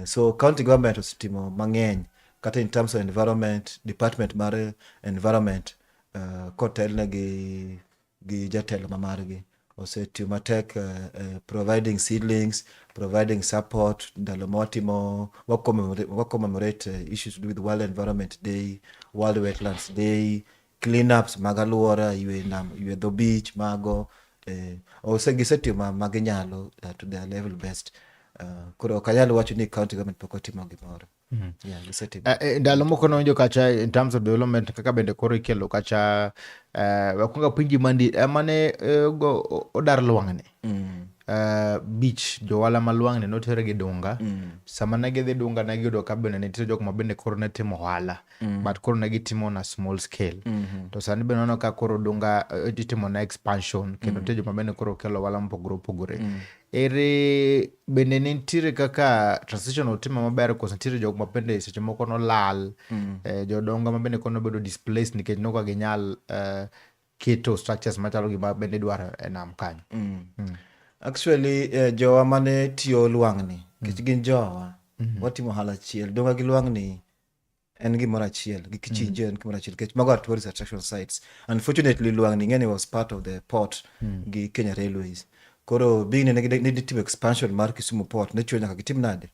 So county government osetimo mang'eny kata in terms of environment, department mar environment kotelne gi jatelo mamargi osetimo matek providing seedlings, providing support ndalo motimo commemorate issues to do with World Environment Day, World Wetlands Day, cleanups mag aluora, ywe the beach mago gisetimo maginyalo to their level best. Koro ok anyal wacho ni county government pok otimo gimoro. Ndalo moko nonjo kacha in terms of development kaka bende koro ikelo kacha wakunga pinji mandi mane odar Lwang'ni beach jowala ma Lwang'ni notere gi Dunga sama ne gidhi Dunga ne giyudo ka bende nitie jok ma bende koro ne timo ohala but koro ne gitimo na small scale to sani bende nono ka koro Dunga itimo na expansion kendo nitie jok ma bende koro kelo ohala mopogore ere bende nitiere kaka transition otimo maber koso nitiere jok ma bende seche moko nolal jodonga ma bende kono bedo displaced nikech noka ginyal keto structures machalo gima bende dwaro e nam kanyo. Actually jowa mane tiyo Lwang'ni kech gin jowa watimo ohala achiel. Dunga gi Lwang'ni en gimoro achiel gi Kichinjio en gimoro achiel kech mago are tourist attraction sites. Unfortunately Lwang'ni ng'eni was part of the port gi Kenya Railways. Koro being ne gitimo expansion mar Kisumu port ne chuo nyaka gitim nade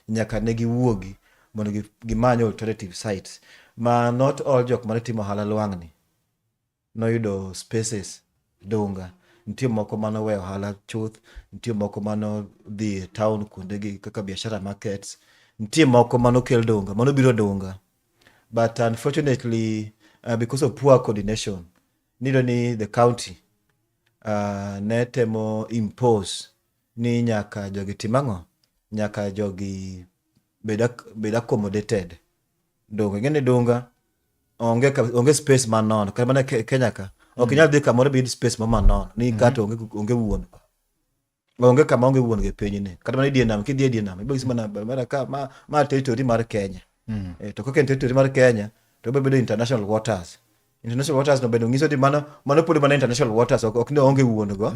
nyaka ne giwuogi mondo gimanyo alternative sites ma not all jok mane timo ohala Lwang'ni noyudo spaces Dunga. Nitie moko mano weyo ohala chuth, nitie moko mano dhi town kuondegi kaka biashara markets, nitie moko mano kel Dunga, mano biro Dunga. But unfortunately because of poor coordination ni the county ne temo impose ni nyaka jogi timang'o, nyaka jogi bed accommodated Dunga. Ng'eni Dunga onge space manono kata mana Kenya ka ok nyal dhi kamoro bid space manono ni kata onge wuon onge kama onge wuon ge pinyni kata mana die nam kidhi die nam ibo mana ka ma territory mar Kenya to kaka territory mar Kenya to bedo international waters no bedo ngiso di mano podi mana international waters ok ne onge wuon go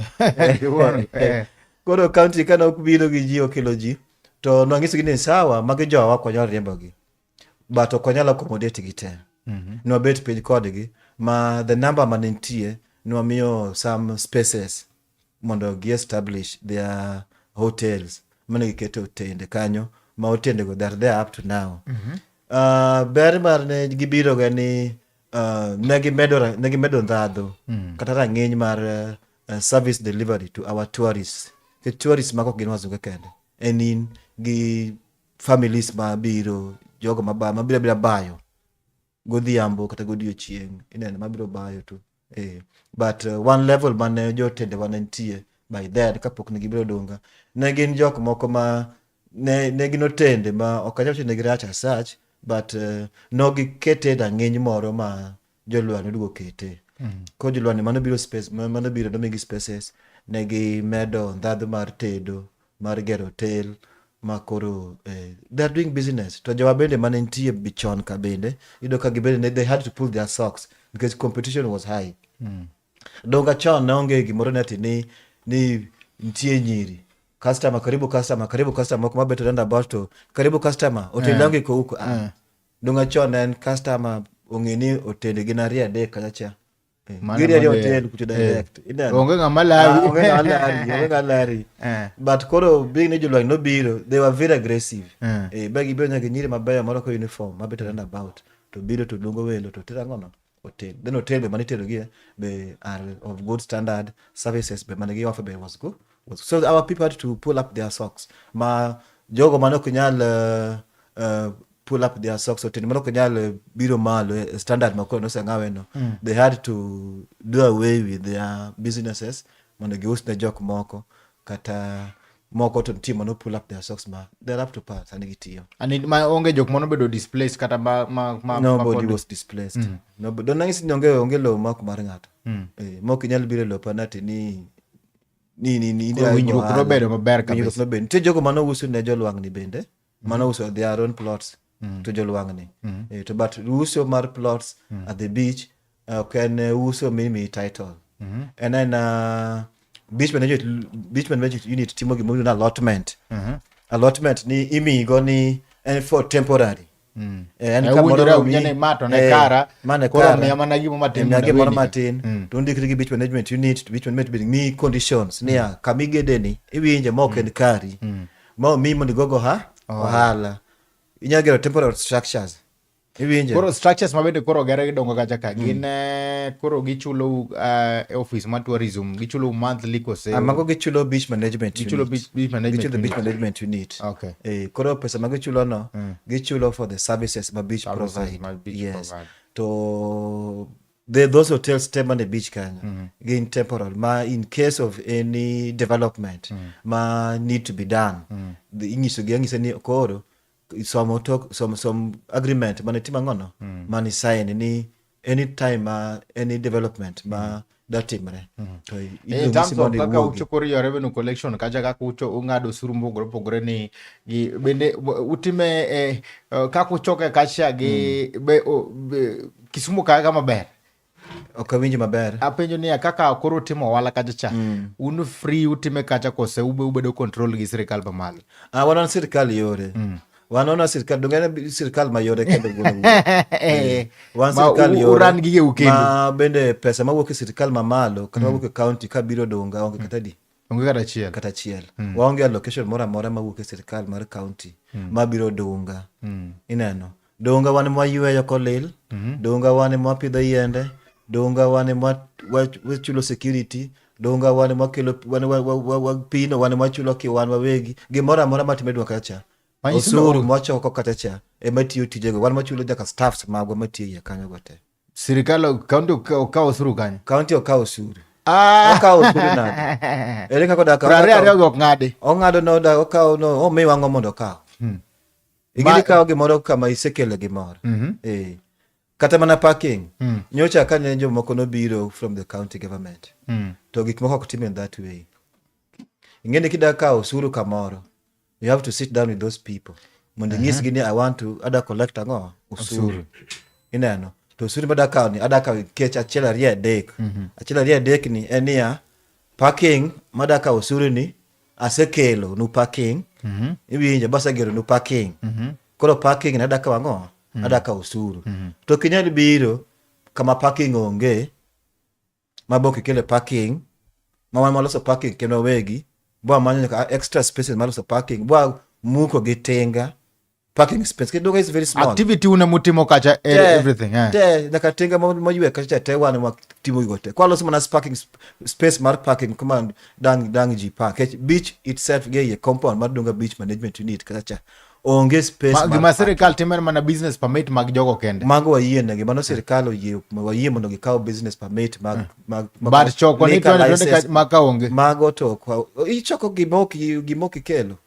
koro county kana ok biro gi ji okelo ji to no ngiso gi ni sawa magi jowa konyo riembo gi but ok nyalo accommodate gi te no bet page kodgi ma the number manentie no miyo some spaces mondo gi establish their hotels mane giketo hotende kanyo ma hotende go they're there up to now. Ber mar ne gibiro ga ni ne gimedo ndhadho kata rang'iny mar service delivery to our tourists. The tourists mako gin wazunge kende enin gi families ma biro jogo mabiro bayo godhiambo kata godiochieng' ineno mabiro bayo tu but one level mane jotende wanentie by then kapok ne gibiro Dunga ne gin jok moko ma ne gin otende ma ok anyal wacho ne girach as such but no gikete rang'iny moro ma jolwani dugo kete ko jolwani mano biro space mano biro nomigi spaces ne gimedo ndhadhu mar tedo mar gero hotel makoro they are doing business to jowa bende mane nitie bichon ka bende ido ka gibende they had to pull their socks because competition was high. Dunga chon naonge gimoro neti ni nitie nyiri customer karibu customer moko mabeto randa about to karibu customer otelange ko huko Dunga chon en customer ongeni otende ginaria de kacha giri hotel kucho direct onge ngamalari onge ngalari but koro being ni jolwani no biro they were very aggressive bagi biro nyaka nyiri mabeyo moro ko uniform mabeto randa about to biro to lungo welo to tirangono hotel then hotel be manitero gie be are of good standard services be manigi offer be was good so our people had to pull up their socks ma jogo mano kunyal pull up their socks hotel mano kunyal biro malo standard makoro no sangaweno they had to do away with their businesses mondo giusne jok moko kata moko to team no pull up their socks ma they're up to par sani gitiyo ani ma onge jok mono bedo displaced kata nobody was displaced no but don't nangisi onge lo mak mar ng'ato moko nyal biro lo panati ni winjruok no bedo maber kabisa nitie jogo mano uso ne jolwang'ni bende mano uso their own plots to jolwang'ni. To but uso mar plots at the beach ok en uso mimi title. And then beach management unit timo gimoro na allotment. Allotment ni imigo ni en for temporary. En kamoro unyane mato ne kara koro miya mana gimo matin to ndikri gi beach management unit, beach management mi conditions nia kamigedeni iwinje mok en kari ma mi mondo gogo ohala inyalo gero temporary structures iwinje koro structures mabende koro gere dongo kacha ka gin koro gichulo office ma tourism gichulo monthly kose mago gichulo beach management gichulo beach management unit. Okay. Koro pesa ma gichulo no gichulo for the services ma beach provide. Yes. To those hotels stay on the beach can gain temporal ma in case of any development ma need to be done the ingiso gangisa ni koro some agreement manetima ngono mani sign ni anytime any development ma datimre to in terms of kaka uchokori your revenue collection kaja kaka ucho ungado surumbo pogore ni bende utime kaka uchoke kacha gi Kisumu kaka maber okawinji maber apenjo ni kaka koro timo wala kacha cha un free utime kacha kose ubedo control gi sirikal pamalo wana sirikal yore Wanona sirikal dongene sirikal mayore kendo gulo. Wan sirikal yore. Uran gige ukendo. Ma bende pesa ma wuok sirikal mamalo kata wuok county ka biro donga onge kata di. Onge kata chiel. Waonge allocation mora ma wuok sirikal mar county ma biro donga. Ineno. Donga wane mwa yweyo kolil. Donga wane mwa pidho yiende. Donga wane mwa chulo security. Donga wane mwa kelo wane pino wane mwa chulo kiwan wawegi. Gimora matimedwa kacha. Osuru mwacho ko katacha ematiyo tijego wan machulo jaka staffs magwa matiyo kanyo gote sirikal county okawo osuru kanyo county okawo osuru okawo osuru nade ere kako daka prare go ngade ongado no da okawo no o mi wango mondo okawo igili kawo gimoro kama isekele gimoro kata mana parking nyocha kane jo moko no biro from the county government to gik moko kutime in that way ingene kidaka osuru kamoro. You have to sit down with those people. Mundi ngisi gini I want to ada collect ngo usuru. Ineno. To usuru badaka ni adaka kecha achela ria dek. Achela ria dek ni enia parking madaka usuru ni asekelo nu parking. Iwinja basa gero nu parking. Kolo parking na adaka ngo adaka usuru. To kinyali biro kama parking onge maboki kele parking. Mama maloso parking keno wegi. Bwa manyo ka extra spaces malo parking bwa muko gitenga parking space kidogo is very small activity una mutimo kacha everything nakatenga moywe kacha te wana wa timo igote kwa lo mana parking space mar parking command dang ji park beach itself ge compound madunga beach management unit kacha onge space ma serikal timer mana business permit mag jogo kende mago wayiene gi mano serikal oyie mondo gikaw business permit mag but choko ni to maka onge mago to ichoko gimoki kelo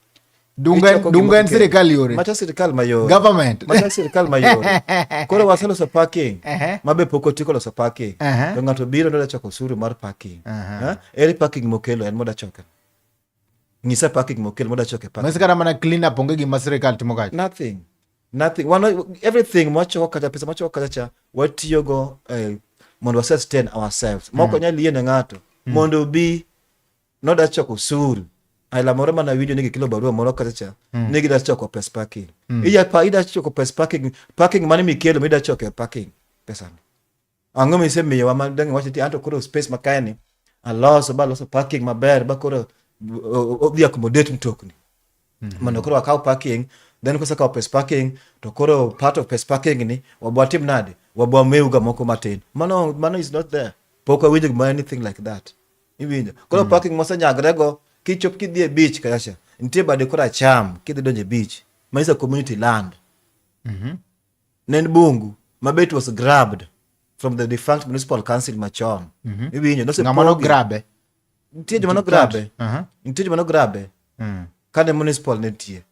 dunga serikal yore macha serikal mayore government macha serikal mayore koro wasalo so parking mabe pokotiko lo so parking to ngato biro ndo choko suru mar parking eri parking mokelo en moda choka ngisa parking mokelo moda choke parking mesikara mana clean up onge gi serikal timo kacha nothing everything mwacho kacha pesa mwacho kacha watiyogo mondo sustain ourselves moko nyali yene ngato mondo bi noda choko suru aila moro mana video nigi kilo barua moro kacha nigi da choko pes parking ida choko pes parking mani mikelo mida choko parking pesa ango mi se miyo wamandangi wachiti anto kuro space makani loso parking maber bakoro obi accommodate mtokni mano koro akaw parking then kosa ka pes parking to koro part of pes parking ni wabwatim nade wabwameuga moko matin mano is not there poko winjo anything like that iwinjo koro parking mosa nyagrego kichop kidhi beach kasha nitie bade kora cham kidhi donje beach maisa community land nen bungu mabet was grabbed from the defunct municipal council machon iwinjo no se ngamano grabe nitie jomano grabe kane municipal netie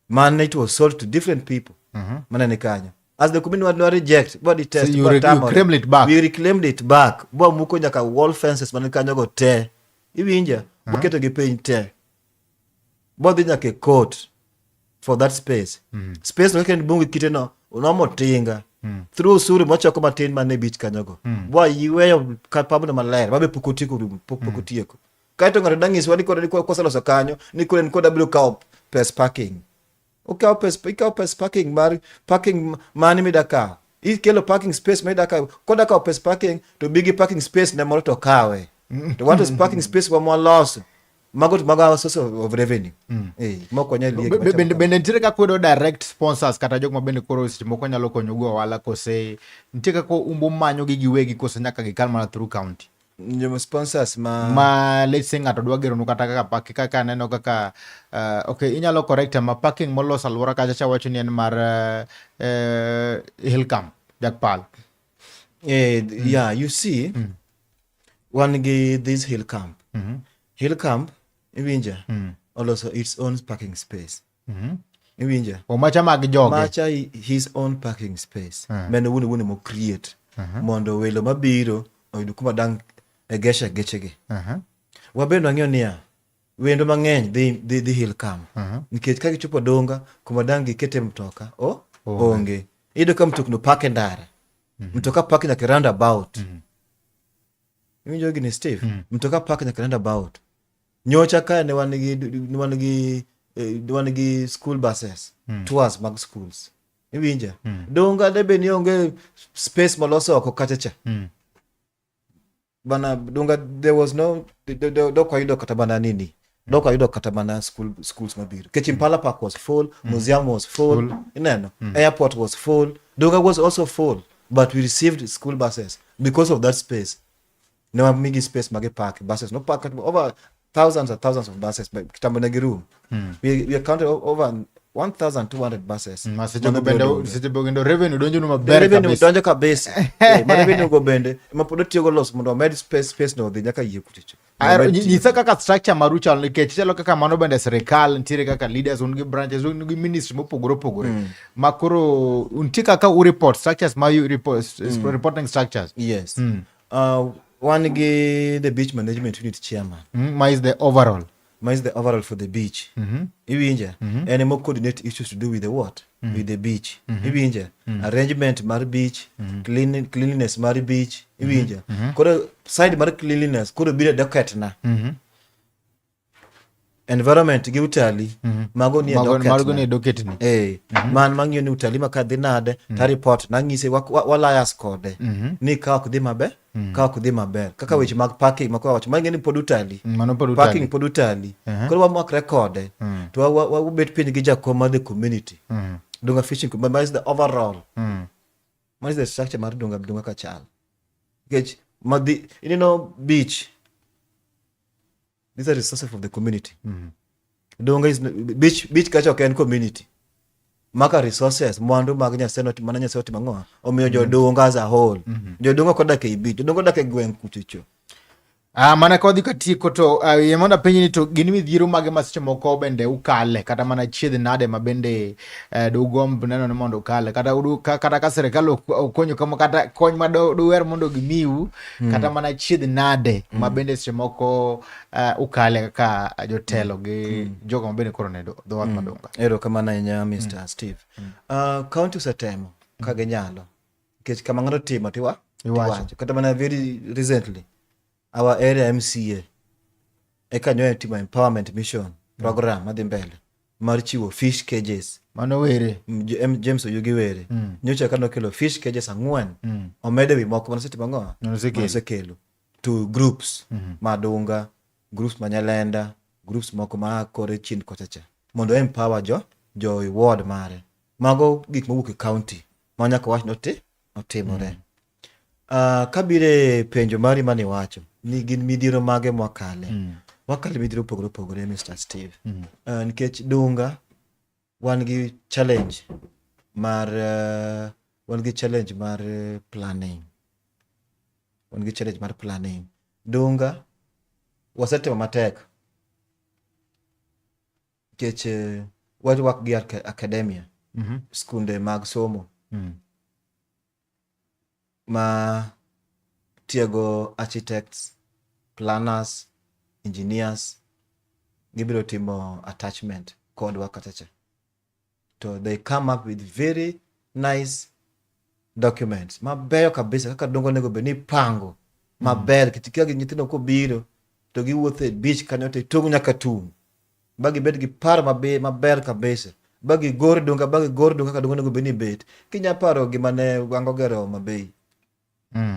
man it was sold to different people manane kanyo as the community were reject body test so you reclaim it back we reclaimed it back bo muko nyaka wall fences manane kanyo go te iwinja buketo gi piny te bo dhi nyaka court for that space. Space no ken bungu kiteno unomo tinga. Through suri mochoko matin mane beach kanyogo. Wa yiweyo kapabno maler, babe pukutieko. Kaito ngado dangis wani ko kosa loso kanyo, ni ko en ko w ka pes parking. Okay, pes parking mani midaka. Ikelo parking space midaka. Koda ka pes parking to bigi parking space na moro to kawe. To want is parking space wa mo loss. Magot maga source of revenue. Moko nyali bende ntiere ka kwedo direct sponsors kata jok mabende koro seche moko nyalo konyo go wala kose ntiere ka umbo manyo gi giwegi kose nyaka gikal mana through county. Nyomo sponsors let's say ngato dwa gero kata kaka parking kaka neno kaka okay inyalo correct ma parking molos alwora kacha cha wacho ni en mar Hillcamp Jakpal. Yeah, you see one this Hillcamp. Hillcamp Iwinja also its own parking space. Iwinja Macha mag joge. Macha his own parking space. Men wuni mo create. Mondo welo mabiro oyudu kuma dang egesha gechege. Wabendo ang'eyo niya wendo mang'eny dhi Hillcamp. Nikech ka gichopo donga kuma dang gikete mtoka onge. Ido ka mtokno park ndara. Mtoka park nyaka roundabout. Iwinjo gini Steve. Mtoka park nyaka roundabout. Nyocha ka ne wan gi school buses, tours mag schools. Iwinja. Donga debe ni onge space maloso oko kachacha. Bana donga there was no do kwa yudo kata bana nini. Do kwa yudo kata bana schools mabiro. Kechimpala Park was full, museum was full. Ineno. Airport was full. Donga was also full, but we received school buses because of that space. No migi space mage park buses no park over thousands and thousands of buses but kitambo nagiru. We counted over 1,200 buses. Bende revenue donjo no maber kabisa. Revenue donjo kabisa. Revenue go bende mapodo tiyo los mondo med space no dhi nyaka yie kuticho. Nyisa kaka structure marucha nikech chalo kaka mano bende serikal ntiere kaka leaders ungi branches ungi ministry mopogore. Makoro unti kaka report structures reporting structures. Yes. One the beach management unit chairman. Is the overall. Is the overall for the beach. Iwinja. And more coordinate issues to do with the what? With the beach. Iwinja. Arrangement mar beach, cleanliness mar beach. Iwinja. Kodo side mar cleanliness kodo bile docket na. Environment gi utali mago ni docket ni. Man mangyo ni utali makadhi nade ta report na ngise walayas kode. Ni ka ok dhi maber kaka weche mag parking makwa wacho mangeni pod utali parking pod utali koro wamak rekode to wabet piny gi jakom mar the community Dunga fishing but is the overall what is the structure mar Dunga kachal gauge madi beach these are resources of the community. Dunga is beach kacha ok en community maka resources mwandu mag Nyasaye mana Nyasaye otimang'o omiyo jodonga as a whole. Jodonga kodak e beach, jodonga kodak e gweng' kuchocho. Mana kodhi katieko to yemona penyi ni to gin midhiero mage ma seche moko bende ukale kata mana chiedh nade ma bende dugomb neno ni mondo ukale kata ka serikal okonyo kama kata kony ma duwer mondo gimiu kata mana chiedh nade ma bende seche moko ukale kaka jotelo gi jogo ma bende koro ne dhowath madonga. Ero kamano ahinya Mr. Steve. County osetemo ka ginyalo nikech kama ng'ato timo tiwacho kata mana very recently our area MCA ekanyo timo empowerment mission program madhi mbele mar chiwo fish cages. Mano were James Oyugi were nyocha kano kelo fish cages 4 omede wi moko mana setimo ng'o nosekelo to groups madunga, groups manyalenda, groups moko ma kore chin kochacha mondo empower jo ward mare mago gik mowuok e county manyaka wach notimore. Kabire penjo mari mani wacho ni gin midhiero mage mwakale. Wakale midhiero pogore Mr. Steve. Nikech Dunga wan gi challenge mar planning. Dunga wasetemo matek nikech wak gi academia skunde mag somo ma tiego architects, planners, engineers gibiro timo attachment kodwa kachacha to they come up with very nice documents mabeyo kabisa kaka dongo nego be ni pango maber kitikia gi nyithindo kobiro to giwuotho e beach kanyo to tung nyaka tung bagi bed gi par maber kabisa bagi gor donga kaka dongo nego be ni bet kinya paro gima ne wango gero mabei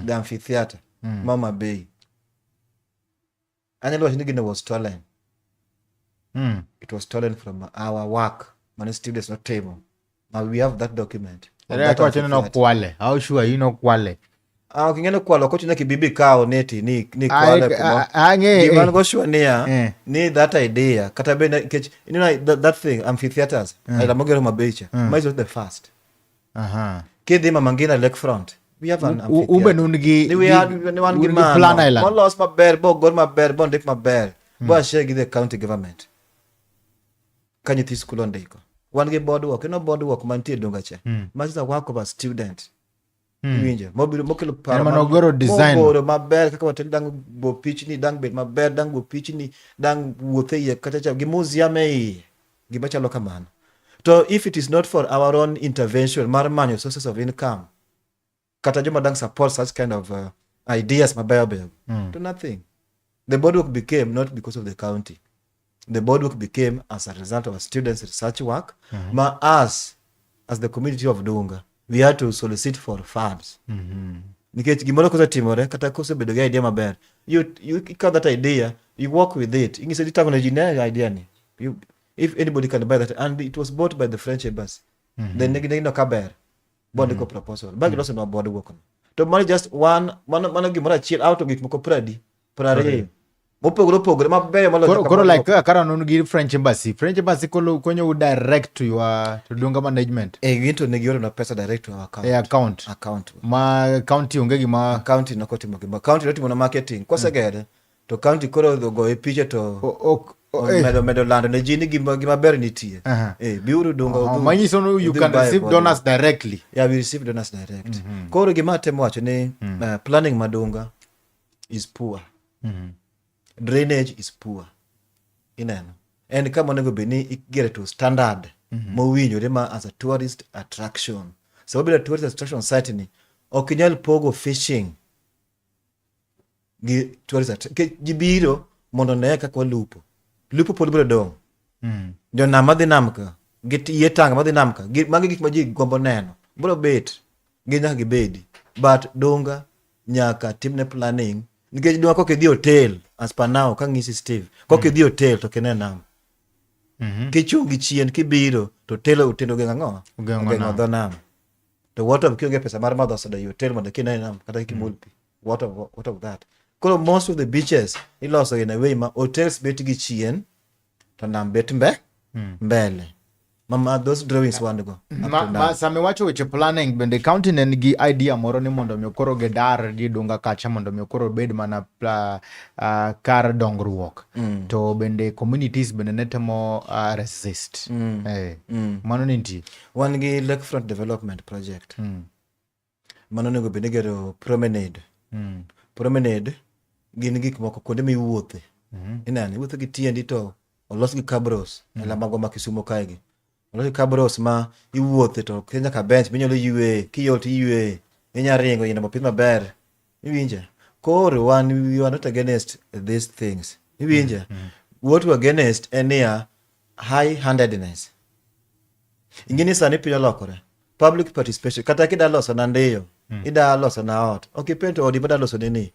the amphitheater Mama Bay. Anyalo wacho ni gino was stolen. It was stolen from our work. Many students not table. Now we have that document. No kwale. How sure you know kwale? Kingeno kwalo kocho na kibibi kao neti ni kwale kuma. Giman go sure ni that idea. Kata be you know that thing amphitheaters. Ila mogero mabecha. Might not the first. Kidi mamangina lakefront. We have an amphitheater. We had one good man. One lost my bear, bo got my bear, bon dek my bear. Bo share give the county government. Can you teach school on deko? One get board work, no board work man tie donga che. Much the work of a student. Winje. Mokilo para. Manogoro design. My bear kaka watel dang bo pitch ni dang bet my bear dang bo pitch ni dang wote ye kata cha gimuziame yi. Gibacha loka man. So if it is not for our own intervention, marmanyo sources of income. Kata joma dang support such kind of ideas mabayo to nothing. The boardwork became not because of the county. The boardwork became as a result of a students' research work. As the community of Dunga, we had to solicit for funds. Nikech gimoro kosa timore kata kosa bedo ga idea maber. You got that idea, you work with it. Ingise ditango na jina idea ni. If anybody can buy that, and it was bought by the French embassy. Then no kaber. Bond ko proposal. Bagi loso no board work. To money just one gimora chill out of it moko prare. Mopogoro maber malo. Koro like kara no gi French embassy. French embassy konyo direct to your to Dunga management. Ginto ne gioro na pesa direct to our account. Account. Ma county onge gi ma county no kotimo gi. County no timo na marketing. Kosa gere to county koro go e piche to medo lando ne jini gima ber nitie. Biuru Dunga. Manyi so you can receive donors directly. Yeah, we receive donors direct. Koro gima temo wacho ni planning madunga is poor. Drainage is poor. Ineno. And kama onego beni igere to standard mowinjore ma as a tourist attraction. So bila tourist attraction site ni okinyal pogo fishing gi tourist gibiro mondo ne kaka lupo pod biro dong. Jo nam madhi nam ka yie tanga madhi nam ka magi gik ma ji gombo neno biro bet gi nyaka gibedi but Dunga nyaka timne planning. Nikech dwa koke dhi hotel as per now ka ngisi Steve koke dhi hotel to kene nam kichungi chien kibiro to telo utendo genga ngo dho nam to what of kionge pesa mar madho soda hotel mondo kine nam kata kimulpi what of that. Koro most of the beaches iloso in a way ma hotels bet gi chien to nam bet mbele. Mama those drawings want go. Ma same wacho weche planning bende county ne nigi idea moro ni mondo mi koro gedar di Dunga kacha mondo mi koro bed mana kar dongruok. To bende communities bende netemo resist. Mano ninti. One gi lakefront development project. Mano nego bende gero promenade. Promenade gin gik moko kuonde miwuothe. Inani wuotho gi tiendi to olos gi cabros ela mago ma Kisumo kaegi. Olos gi cabros ma iwuothe to Kenya ka bench minyalo yue kiyol to yue inya ringo yina mopith maber. Iwinje. Koro we are not against these things. Iwinje. What we are against enia high-handedness. Ingini sani piny olokore. Public participation kata kida loso na ndeyo. Ida loso na ot. Okay, pento odi bada loso nini.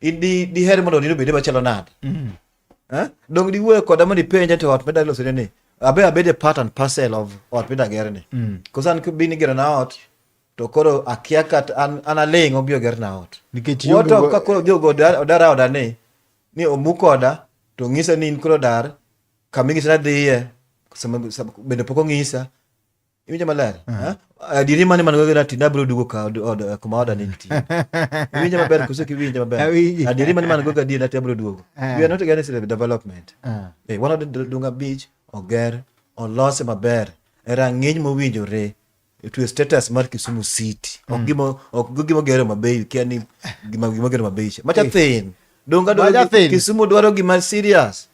Di heri mondo nino bede machalo nade. Dong di wuoyo koda mondo ipenja to ot beda loso nini. Abede part and parcel of ot beda gerne. Kosan bini gero na ot to koro akia kat analeng obio ger na ot. Woto ka koro jogo odara odane ni omukoda to ngisa ni koro dar kamingisa na dhiye bende poko ngisa. Iwinja maler. Diri mani manago na tinabro dugo ka kuma oda ninti. Iwinja maber kuso kiwinja maber. Diri mani manago ka na tinabro dugo. We are not against the development. One of the Dunga beach oger olose maber era ngeny mowinjore to a status mar Kisumu city. Ok gimo gero maber kiani gimo gero maber. Macha thin. Dunga Kisumu dwaro gima serious.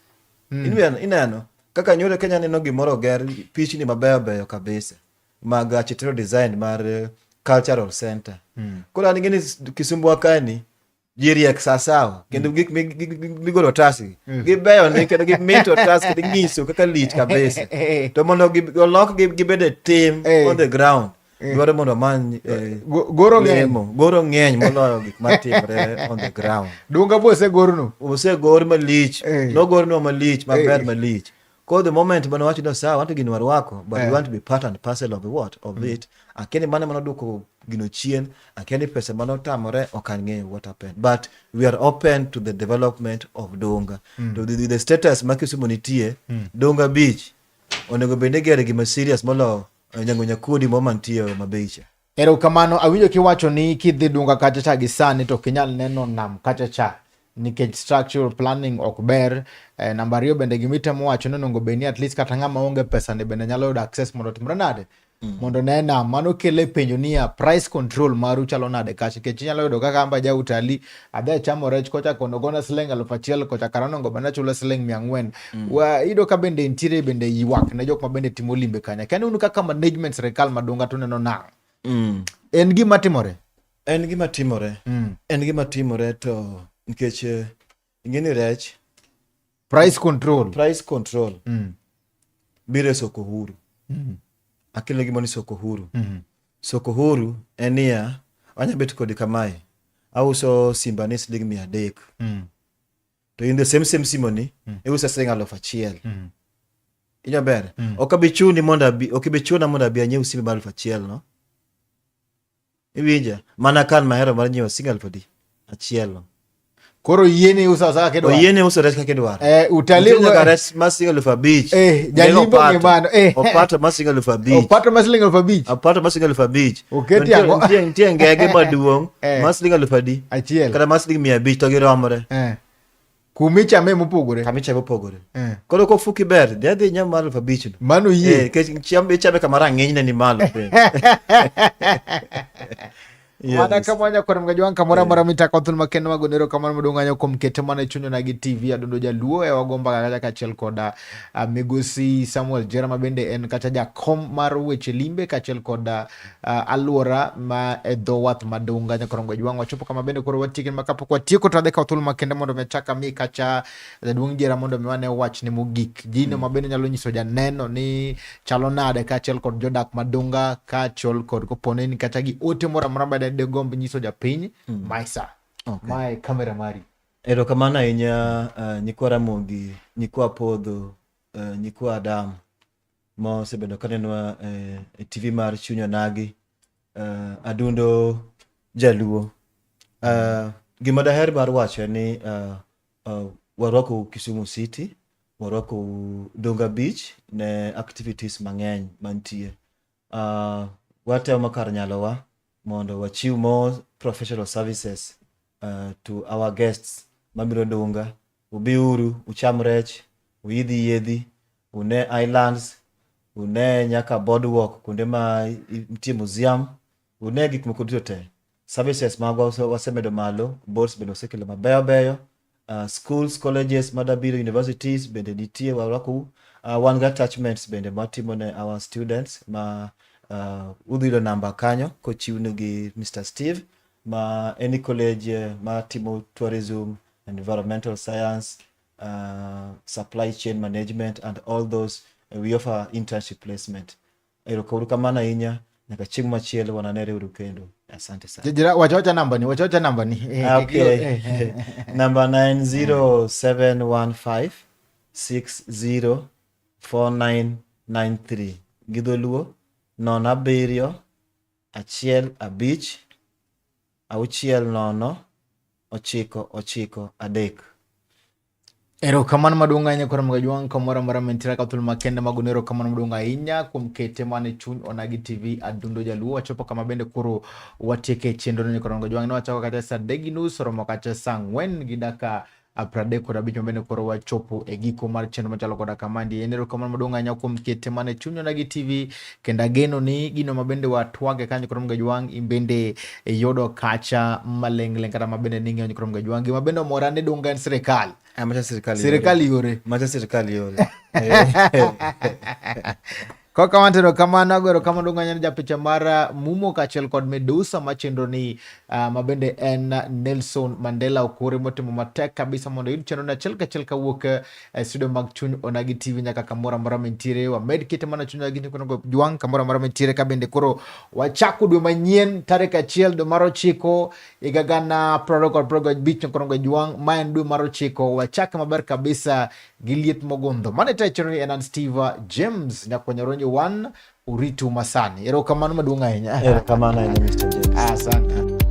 Ineno kaka nyoro Kenya neno gimoro ger pichni mabeyo kabisa mag architectural design mar cultural center. Koro an ngeni Kisumbwa kani jiriek sasawa kendo gik migolo tasi gibeyo ne kendo gimito tasi kendo ngiso kaka lich kabisa to mondo golok gibede team on the ground dwaro mondo man goro ng'eny moloyo gik matimore on the ground. Dunga bo osegor malich nogorno malich maber malich. Cause the moment mano wacho no sawa wanto gino warwako but we want to be part and parcel of the what of it. Akeni mano duko gino chien akeni pesa mano tamore okang'e what happened, but we are open to the development of Dunga. To the status ma Kisumu nitie Dunga Beach onego bende gere gima serious molo nyango nyakudi mo mantie mabecha. Erokamano awinjo kiwacho ni kidhi Dunga kacha cha gisani to kinyal neno nam kacha cha nikech structural planning ok ber. Namba 2 bende gimitemo wacho ni ongo beni at least kata ng'ama onge pesa ne bende nyalo yudo access mondo timre nade mondo nena mano kele penjo niya price control maru chalo nade kacha kech nyalo yudo kaka amba ja utali adhe chamo rech kocha kono gona siling 1,000 kocha karano ngo bana chulo siling 400 wa ido ka bende intire bende yiwak ne jok ma bende timo limbe kanya kani unu kaka management serikal madunga to neno na en gima timore to nikech ingeni rech price control bire soko huru akile gimoni soko huru soko huru enia anya bet kodi kamae auso simba ni siling 300 to in the same simoni eusa siling 1,000 inya ber okabichuni monda bi anyeu simba 1,000 no iwinja mana kan mahero mar nyiewo siling 1,000 no. Koro yene usa saka kedwa. Yene usa rech kedwa. Utali wa rech masinga lufa beach. Jalibo ngimano. Opata masinga lufa beach. Opata masinga lufa beach. Oketi yango. Ntie ngege maduong. Masinga lufa di. Achiel. Kada masinga 100 to giromore. Kumicha me mupogore. Kamicha mupogore. Koro ko fuki ber. Dadi nyama lufa beach. Manu yie. Ke chiambe kamara ng'enyne ni malo. Mana kamanya kwa mgajwan kamora mara mitaka othul makendo magonero kamara madunganyo komkete mana chunyo nagi TV adundo jaluo wagomba kakaja kachel koda Migosi Samuel Jerama bende en kachaja kom mar weche limbe kachel koda aluora ma edhowath madunganya kwa mgajwan wachopo kama bende koro watiken makapo kwa tieko tadeka othul makendo mondo mechaka mi kacha duong Jerama mondo miwane watch ni mugik jino mabende nyalo nyiso janeno ni chalonade kachel kod jodak madunga kachel kod kopone ni kachagi ote mora mraba de gomb nyiso japiny maisa my camera mari erokamano ahinya nyikwa Ramogi nyikwa Podho nyikwa Adam mo sebedo kanenwa e TV mar Chunyo Nagi adundo jaluo gima daher mar wacho ni warwako Kisumu City warwako Dunga Beach ne activities mang'eny mantie watemo kar nyalowa mondo wachiw more professional services to our guests mabiro Dunga. Ubiuru, ucham rech, uidhi yedhi, une islands, une nyaka boardwalk kunde ma mtie museum, une gik moko duto te. Services magwa wasemedo malo, boards bende osekelo mabeyo, schools, colleges, madabiro, universities bende nitie warwako one attachments bende matimo ne our students ma udhiro namba kanyo kochiwne gi Mr. Steve ma any college ma timo tourism, environmental science, supply chain management and all those we offer internship placement. Erokamano ahinya nyaka chieng' machielo wananere uru kendo. Asante sana. Jira wachocha namba ni okay. Number 90715 604993 Gidoluo 97 1 5 6 9 9 3. Erokamano maduong' ahinya koro mgajwan kamora mara mentira kathul makende magonero erokamano maduong' ahinya kuom kete mane chuny Onagi TV adundo jaluo wachopo kama bende koro watieke chenro ni koro mgajwan no wachako kacha saa 3:30 romo kacha saa 4 gi daka apradek kod abich mabende koro wachopo e giko mar chenro machalo koda kamandi. En erokamano maduong' ahinya kuom kete mane Chuny Onagi TV, kendo ageno ni gino mabende watwage kanyo koro mgajwang' imbende yodo kacha maleng' kata mabende ning'eyo koro mgajwang' gima bende omora ni dunga en sirikal. Macha Sirikal yore. Macha sirikal yore. Koka wantero kamano agwero kamano ng'anyani japicha mar Mumo kachiel kod Medusa machenro ni mabende en Nelson Mandela Okure motimo matek kabisa mondo yud chenro na achiel kachiel kawuok studio mag Chuny Onagi TV nyaka kamoro amora mentiere. Wamed kite mana Chuny Onagi TV jwang' kamoro amora mentiere kabende koro wachako dwe manyien tarik 1 dwe mar 9 higa gana 2025 koro jwang' ma en dwe mar 9 wachake maber kabisa gi liet mogundho. Mane tayo chenro ni en Steve James Nyakwanyoronyi Wan Uritu Masani. Erokamano maduong' ahinya. Erokamano ahinya Mr. James. Asante.